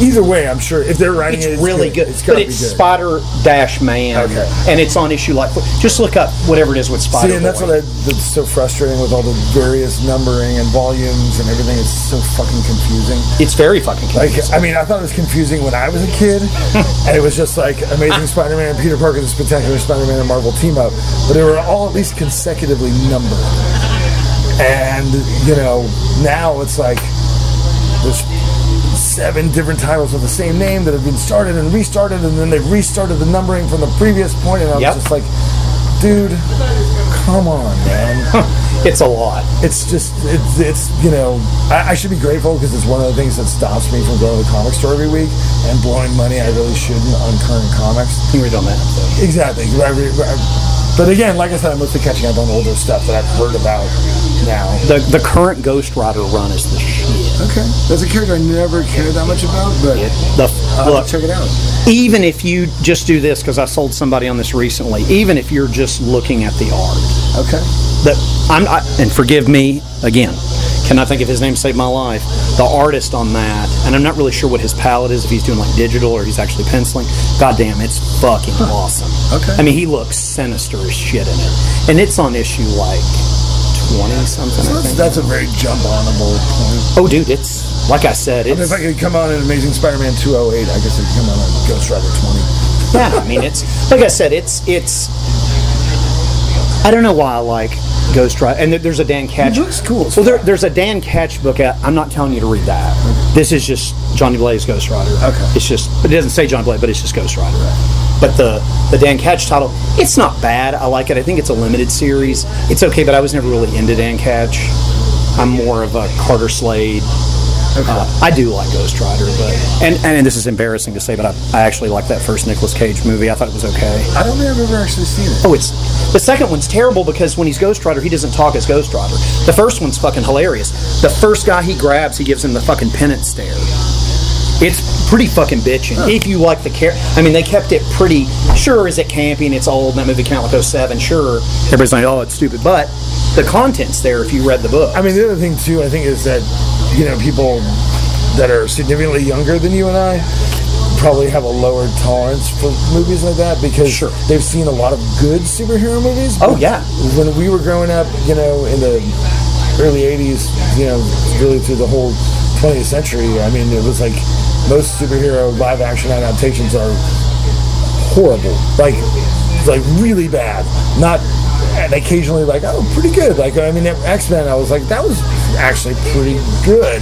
either way, I'm sure if they're writing
It's
it,
really good.
It's
But
gotta
it's
be good.
Spider-Man,
Okay.
and it's on issue like. Just look up whatever it is with Spider-Boy.
See, and that's that's so frustrating with all the various numbering and volumes and everything. It's so fucking confusing.
It's very fucking confusing.
Like, I mean, I thought it was confusing when I was a kid, and it was just like Amazing Spider-Man, Peter Parker's Spectacular Spider-Man, and Marvel team up, but they were all at least consecutively numbered. And now it's like there's 7 different titles with the same name that have been started and restarted, and then they've restarted the numbering from the previous point, and I was just like, dude, come on, man.
It's a lot.
It's just, it's I should be grateful because it's one of the things that stops me from going to the comic store every week and blowing money I really shouldn't on current comics.
You read on that. So.
Exactly. But again, like I said, I'm mostly catching up on older stuff that I've heard about now.
The current Ghost Rider run is the shit.
Okay. That's a character I never cared that much about, but
Look,
check it out.
Even if you just do this, because I sold somebody on this recently, even if you're just looking at the art.
Okay.
And forgive me, again, cannot think of his name to save my life. The artist on that, and I'm not really sure what his palette is, if he's doing like digital or he's actually penciling. God damn, it's fucking awesome.
Okay.
I mean, he looks sinister as shit in it. And it's on issue like 20-something,
So
I think.
that's a very jump-onable point.
Oh, dude, it's, like I said,
I mean,
it's...
if I could come on in Amazing Spider-Man 208, I guess I could come on Ghost Rider 20.
Yeah, I mean, it's... Like I said, it's... I don't know why I like Ghost Rider. And there's a Dan Catch...
It looks cool.
Well, there's a Dan Catch book out. I'm not telling you to read that. This is just Johnny Blaze Ghost Rider.
Okay.
It's just... It doesn't say Johnny Blaze, but it's just Ghost Rider. But the Dan Catch title, it's not bad. I like it. I think it's a limited series. It's okay, but I was never really into Dan Catch. I'm more of a Carter Slade.
Okay.
I do like Ghost Rider, but and this is embarrassing to say, but I actually like that first Nicolas Cage movie. I thought it was okay.
I don't think I've ever actually seen it.
Oh, the second one's terrible because when he's Ghost Rider, he doesn't talk as Ghost Rider. The first one's fucking hilarious. The first guy he grabs, he gives him the fucking penance stare. It's pretty fucking bitching. Huh. If you like the character, I mean, they kept it pretty. Sure, is it campy and it's old? And that movie came out like 07. Sure, everybody's like, oh, it's stupid, but the content's there if you read the book.
I mean, the other thing too, I think, is that people that are significantly younger than you and I, probably have a lower tolerance for movies like that because they've seen a lot of good superhero movies.
Oh, yeah.
When we were growing up, in the early 80s, really through the whole 20th century, I mean, it was like most superhero live action adaptations are horrible. Like really bad. Not, and occasionally pretty good. X-Men, I was like, that was actually pretty good.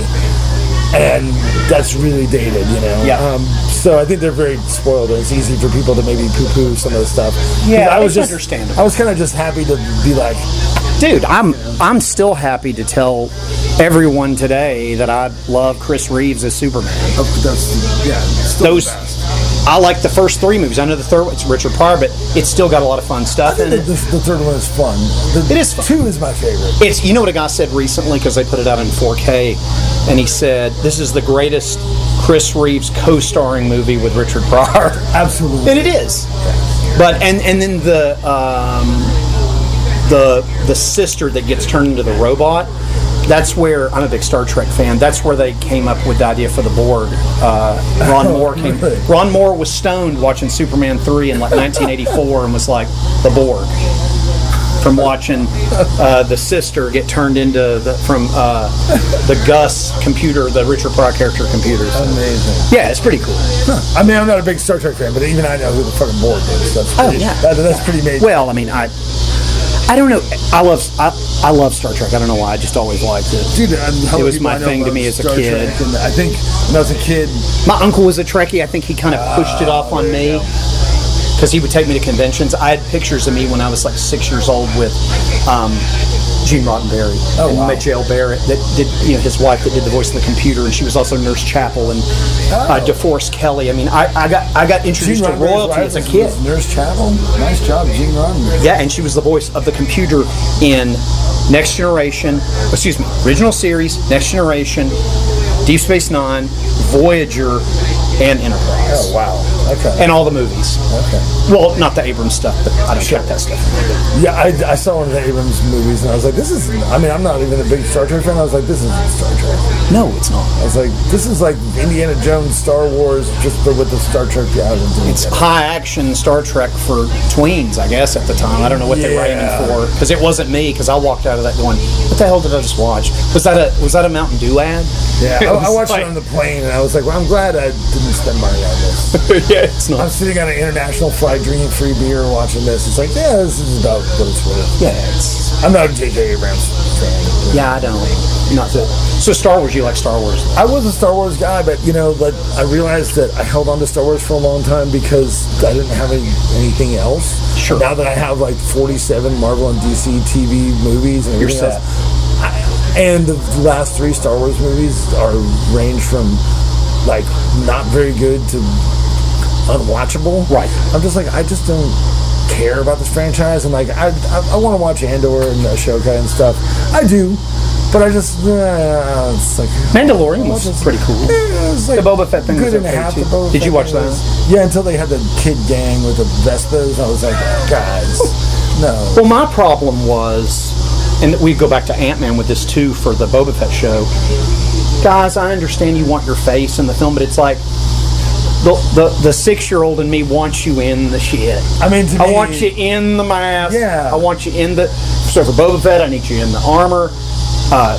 And that's really dated,
Yeah.
So I think they're very spoiled, and it's easy for people to maybe poo-poo some of the stuff.
Yeah,
I was
understandable.
I was kind of just happy to be like,
dude, I'm still happy to tell everyone today that I love Chris Reeves as Superman.
Still the best.
I like the first 3 movies. I know the third one's Richard Pryor, but it's still got a lot of fun stuff in it.
The third one is fun.
It is fun.
2 is my favorite.
It's, you know what a guy said recently, because they put it out in 4K, and he said, this is the greatest Chris Reeves co-starring movie with Richard Pryor.
Absolutely.
And it is. But, and then the sister that gets turned into the robot, that's where, I'm a big Star Trek fan, that's where they came up with the idea for the Borg. Ron Moore came.
Really?
Ron Moore was stoned watching Superman 3 in 1984 and was like, the Borg. From watching the sister get turned into from the Gus computer, the Richard Pryor character computer. So.
Amazing.
Yeah, it's pretty cool.
Huh. I mean, I'm not a big Star Trek fan, but even I know who the fucking Borg is. That's pretty, that's pretty major.
Well, I mean, I don't know. I love Star Trek. I don't know why. I just always liked it.
Dude,
it was my thing to me as a kid.
And I think when I was a kid,
my uncle was a Trekkie. I think he kind of pushed it off on me. Because he would take me to conventions. I had pictures of me when I was like 6 years old with Gene Roddenberry and Majel Barrett, that did, his wife that did the voice of the computer, and she was also Nurse Chapel, and DeForest Kelly. I mean, I got introduced to royalty as a kid.
Nurse Chapel, nice job, Gene Roddenberry.
Yeah, and she was the voice of the computer in Next Generation. Original series, Next Generation, Deep Space Nine, Voyager, and Enterprise.
Oh, wow. Okay.
And all the movies.
Okay.
Well, not the Abrams stuff, but I don't count that stuff.
Yeah, I saw one of the Abrams movies, and I was like, this is, I mean, I'm not even a big Star Trek fan. I was like, this isn't Star Trek.
No, it's not.
I was like, this is like Indiana Jones, Star Wars, just with the Star Trek elements.
It's high-action Star Trek for tweens, I guess, at the time. I don't know what they were aiming for, because it wasn't me, because I walked out of that going, what the hell did I just watch? Was that a Mountain Dew ad?
Yeah, I watched it on the plane, and I was like, well, I'm glad I didn't spend money on this.
Yeah, it's not.
I'm sitting on an international flight drinking free beer watching this. It's like, yeah, this is about what it's worth.
Yeah,
I'm not a J.J. Abrams fan.
Yeah, I don't. Not so. So Star Wars, you like Star Wars?
I was a Star Wars guy, but but I realized that I held on to Star Wars for a long time because I didn't have anything else.
Sure.
Now that I have like 47 Marvel and DC TV movies and everything else, and the last 3 Star Wars movies range from like not very good to unwatchable.
Right.
I'm just like, I just don't care about this franchise, and like I want to watch Andor and Ashoka and stuff. I do, but I just it's like
Mandalorian was pretty cool.
Yeah, it was like
the Boba Fett thing
good
was
and a half.
Did you watch that?
Yeah, until they had the kid gang with the Vespas. I was like, guys, no.
Well, my problem was, and we go back to Ant-Man with this too for the Boba Fett show. Guys, I understand you want your face in the film, but it's like the 6-year-old in me wants you in the shit.
I mean, to me,
I want you in the mask.
Yeah.
I want you in the. So for Boba Fett, I need you in the armor.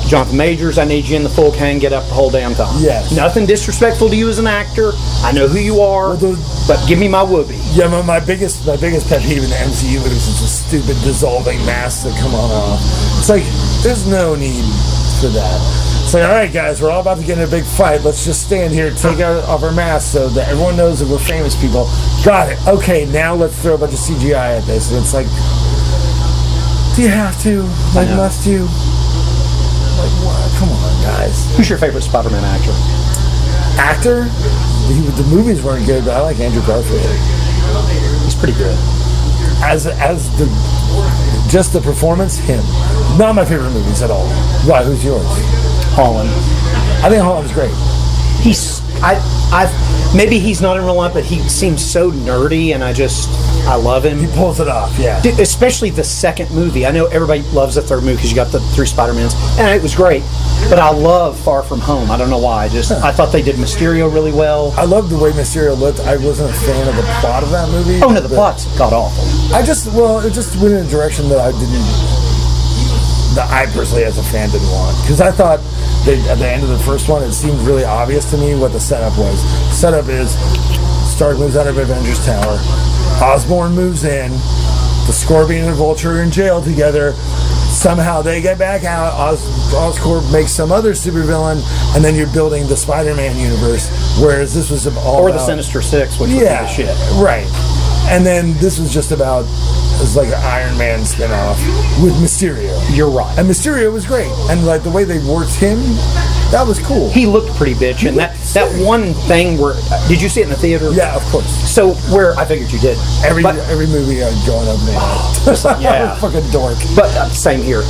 Jonathan Majors, I need you in the full can, get up the whole damn time.
Yes.
Nothing disrespectful to you as an actor. I know who you are, but give me my whoopee.
Yeah, my biggest pet peeve in the MCU movies is the stupid dissolving masks that come on off. It's like, there's no need for that. It's like, all right, guys, we're all about to get in a big fight. Let's just stand here, take off our masks so that everyone knows that we're famous people. Got it. Okay, now let's throw a bunch of CGI at this. And it's like, do you have to? Like, must you? Like, what? Come on, guys.
Who's your favorite Spider-Man actor?
Actor? The movies weren't good, but I like Andrew Garfield.
He's pretty good.
As just the performance, him. Not my favorite movies at all. Why? Who's yours?
Holland.
I think Holland's great.
Maybe he's not in real life, but he seems so nerdy, and I just I love him.
He pulls it off, yeah.
Dude, especially the second movie. I know everybody loves the third movie because you got the 3 Spider-Mans, and it was great. But I love Far From Home. I don't know why. I thought they did Mysterio really well.
I loved the way Mysterio looked. I wasn't a fan of the plot of that movie.
Oh no, the plot's god awful.
It just went in a direction that I personally as a fan didn't want. Because I thought at the end of the first one, it seemed really obvious to me what the setup was. The setup is Stark moves out of Avengers Tower. Osborn moves in. The Scorpion and Vulture are in jail together. Somehow they get back out. Oscorp makes some other supervillain, and then you're building the Spider-Man universe. Whereas this was all
or
about,
the Sinister Six, which would be the shit.
Right. And then this was just about, it's like an Iron Man spinoff with Mysterio.
You're right.
And Mysterio was great. And like the way they worked him, that was cool.
He looked pretty bitch. And that one thing where, did you see it in the theater?
Yeah, of course.
So where, I figured you did.
Every movie growing up, man.
Yeah.
Fucking dork.
But same here.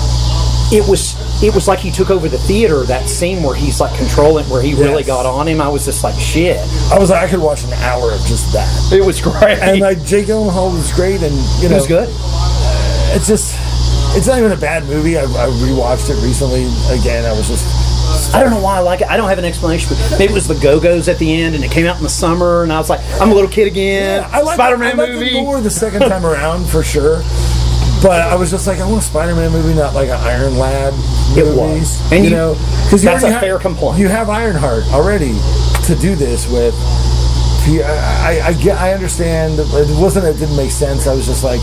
It was like he took over the theater, that scene where he's like controlling, where he really got on him. I was just like, shit.
I was like, I could watch an hour of just that.
It was great.
And like Jake Gyllenhaal was great, and you know,
it was good.
It's just, it's not even a bad movie. I rewatched it recently again. I
don't know why I like it. I don't have an explanation. Maybe it was the Go-Go's at the end, and it came out in the summer, and I was like, I'm a little kid again.
Yeah, I like
Spider-Man movie.
I liked it more the second time around, for sure. But I was just like, I want a Spider-Man movie, not like an Iron Lad movie.
It was. And
you know,
because that's a fair complaint.
You have Ironheart already to do this with. I understand. It didn't make sense. I was just like,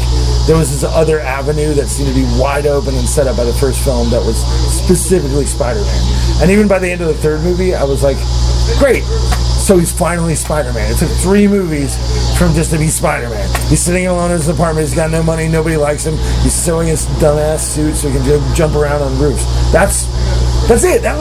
there was this other avenue that seemed to be wide open and set up by the first film that was specifically Spider-Man. And even by the end of the third movie, I was like, great. So he's finally Spider-Man. It took 3 movies from just to be Spider-Man. He's sitting alone in his apartment. He's got no money. Nobody likes him. He's sewing his dumbass suit so he can jump around on roofs. That's it. That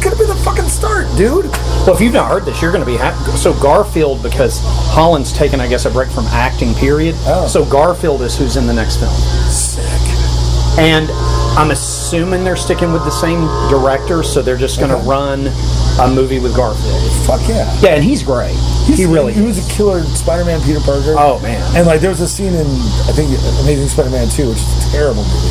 could have been the fucking start, dude.
Well, if you've not heard this, you're going to be happy. So Garfield, because Holland's taken, I guess, a break from acting, period.
Oh.
So Garfield is who's in the next film.
Sick.
And I'm assuming they're sticking with the same director, so they're just going to run a movie with Garfield.
Fuck yeah.
Yeah, and he's great. He
was a killer Spider-Man Peter Parker.
Oh, man.
And like there was a scene in, I think, Amazing Spider-Man 2, which is a terrible movie.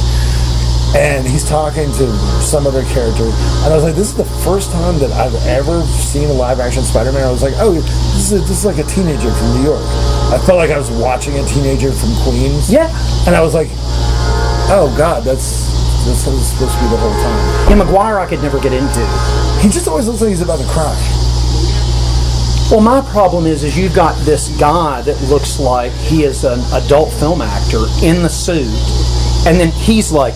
And he's talking to some other character. And I was like, this is the first time that I've ever seen a live-action Spider-Man. I was like, oh, this is like a teenager from New York. I felt like I was watching a teenager from Queens.
Yeah.
And I was like, oh, God, that's how it's supposed to be the whole time.
Yeah, Maguire I could never get into.
He just always looks like he's about to cry.
Well, my problem is you've got this guy that looks like he is an adult film actor in the suit, and then he's like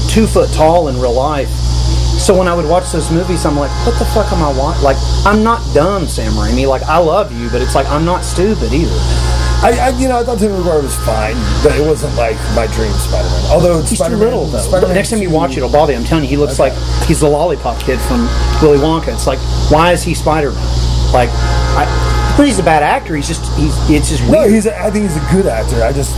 2 foot tall in real life. So when I would watch those movies, I'm like, what the fuck am I watching? Like, I'm not dumb, Sam Raimi. Like, I love you, but it's like, I'm not stupid either.
I thought Tobey Maguire was fine, but it wasn't like my dream Spider-Man. Although
he's
Spider-Man,
too little, though.
Spider-Man
Next time you watch it, it'll bother you. I'm telling you, he looks like he's the lollipop kid from Willy Wonka. It's like, why is he Spider-Man? Like, but he's a bad actor. It's just weird.
No, I think he's a good actor. I just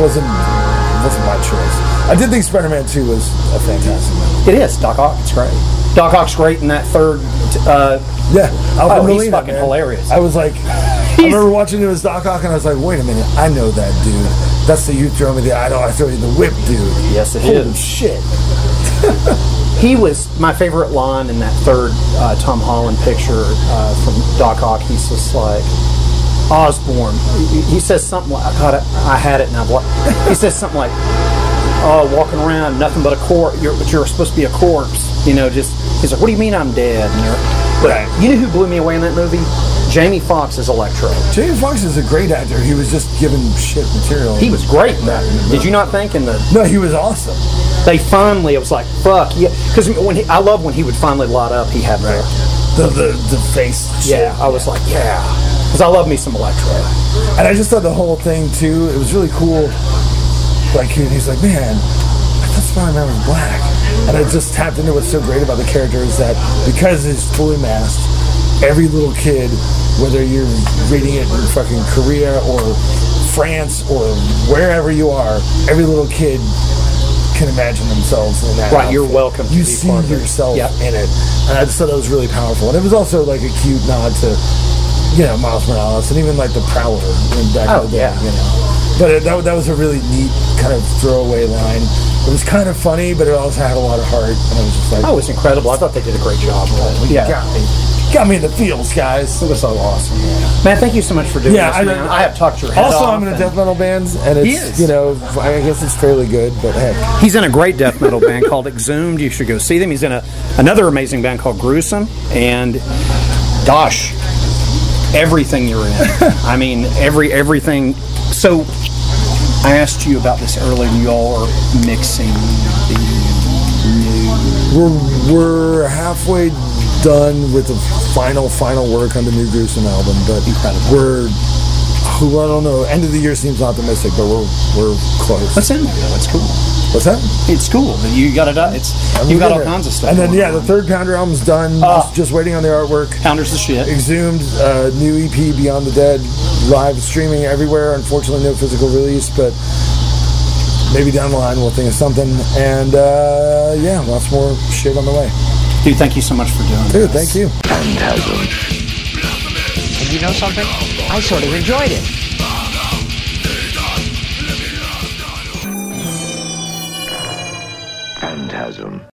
wasn't my choice. I did think Spider-Man 2 was a fantastic movie.
It is. Doc Ock, it's great. Doc Ock's great in that third. He's fucking hilarious.
I was like, I remember watching it as Doc Ock, and I was like, wait a minute, I know that dude. That's the you throw me the idol, I throw you the whip, dude.
Yes, it
Holy
is.
Shit.
He was my favorite line in that third Tom Holland picture from Doc Ock. He's just like, Osborn. He says something like, I had it now. He says something like, walking around, nothing but a corpse. But you're supposed to be a corpse. You know, he's like, what do you mean I'm dead? Right. You know who blew me away in that movie? Jamie Foxx as Electro.
Jamie Foxx is a great actor. He was just given shit material.
He was great in that. Did you not think in the...
No, he was awesome.
They finally, it was like, fuck, yeah. Because I love when he would finally light up, he had
the face shit.
Yeah, I was like, yeah. Because I love me some Electro.
And I just thought the whole thing, too, it was really cool. Like, he's like, man, I thought Spider-Man was black. And I just tapped into what's so great about the character is that because he's fully masked, every little kid, whether you're reading it in fucking Korea or France or wherever you are, every little kid can imagine themselves in that
Right,
outfit.
you're welcome to
you
be
see
part of it.
yourself
Yep.
in it. And I just thought that was really powerful. And it was also like a cute nod to Miles Morales, and even like the Prowler back in the day,
yeah.
But that was a really neat kind of throwaway line. It was kind of funny, but it also had a lot of heart, and I was just like,
Oh, it was incredible. I thought they did a great job with it.
got me in the feels, guys.
It was so awesome. Man, thank you so much for doing this, man. I have talked your head
also,
off.
I'm in a death metal band, and it's, I guess it's fairly good, but heck.
He's in a great death metal band called Exhumed. You should go see them. He's in another amazing band called Gruesome, and gosh, everything you're in. I mean, everything. So, I asked you about this earlier. You all are mixing the new...
We're halfway done with the final work on the new Gruesome album, but
incredible.
I don't know. End of the year seems optimistic, but we're close.
What's in there? That's cool.
What's that?
It's cool. You got it. You got all kinds of stuff.
And then the Third Pounder album's done. Just waiting on the artwork.
Pounder's the shit.
Exhumed, new EP, Beyond the Dead, live streaming everywhere. Unfortunately, no physical release, but maybe down the line we'll think of something. And lots more shit on the way.
Dude, thank you so much for doing this.
Dude, thank you.
Phantasm.
And you know something? I sort of enjoyed it.
Phantasm.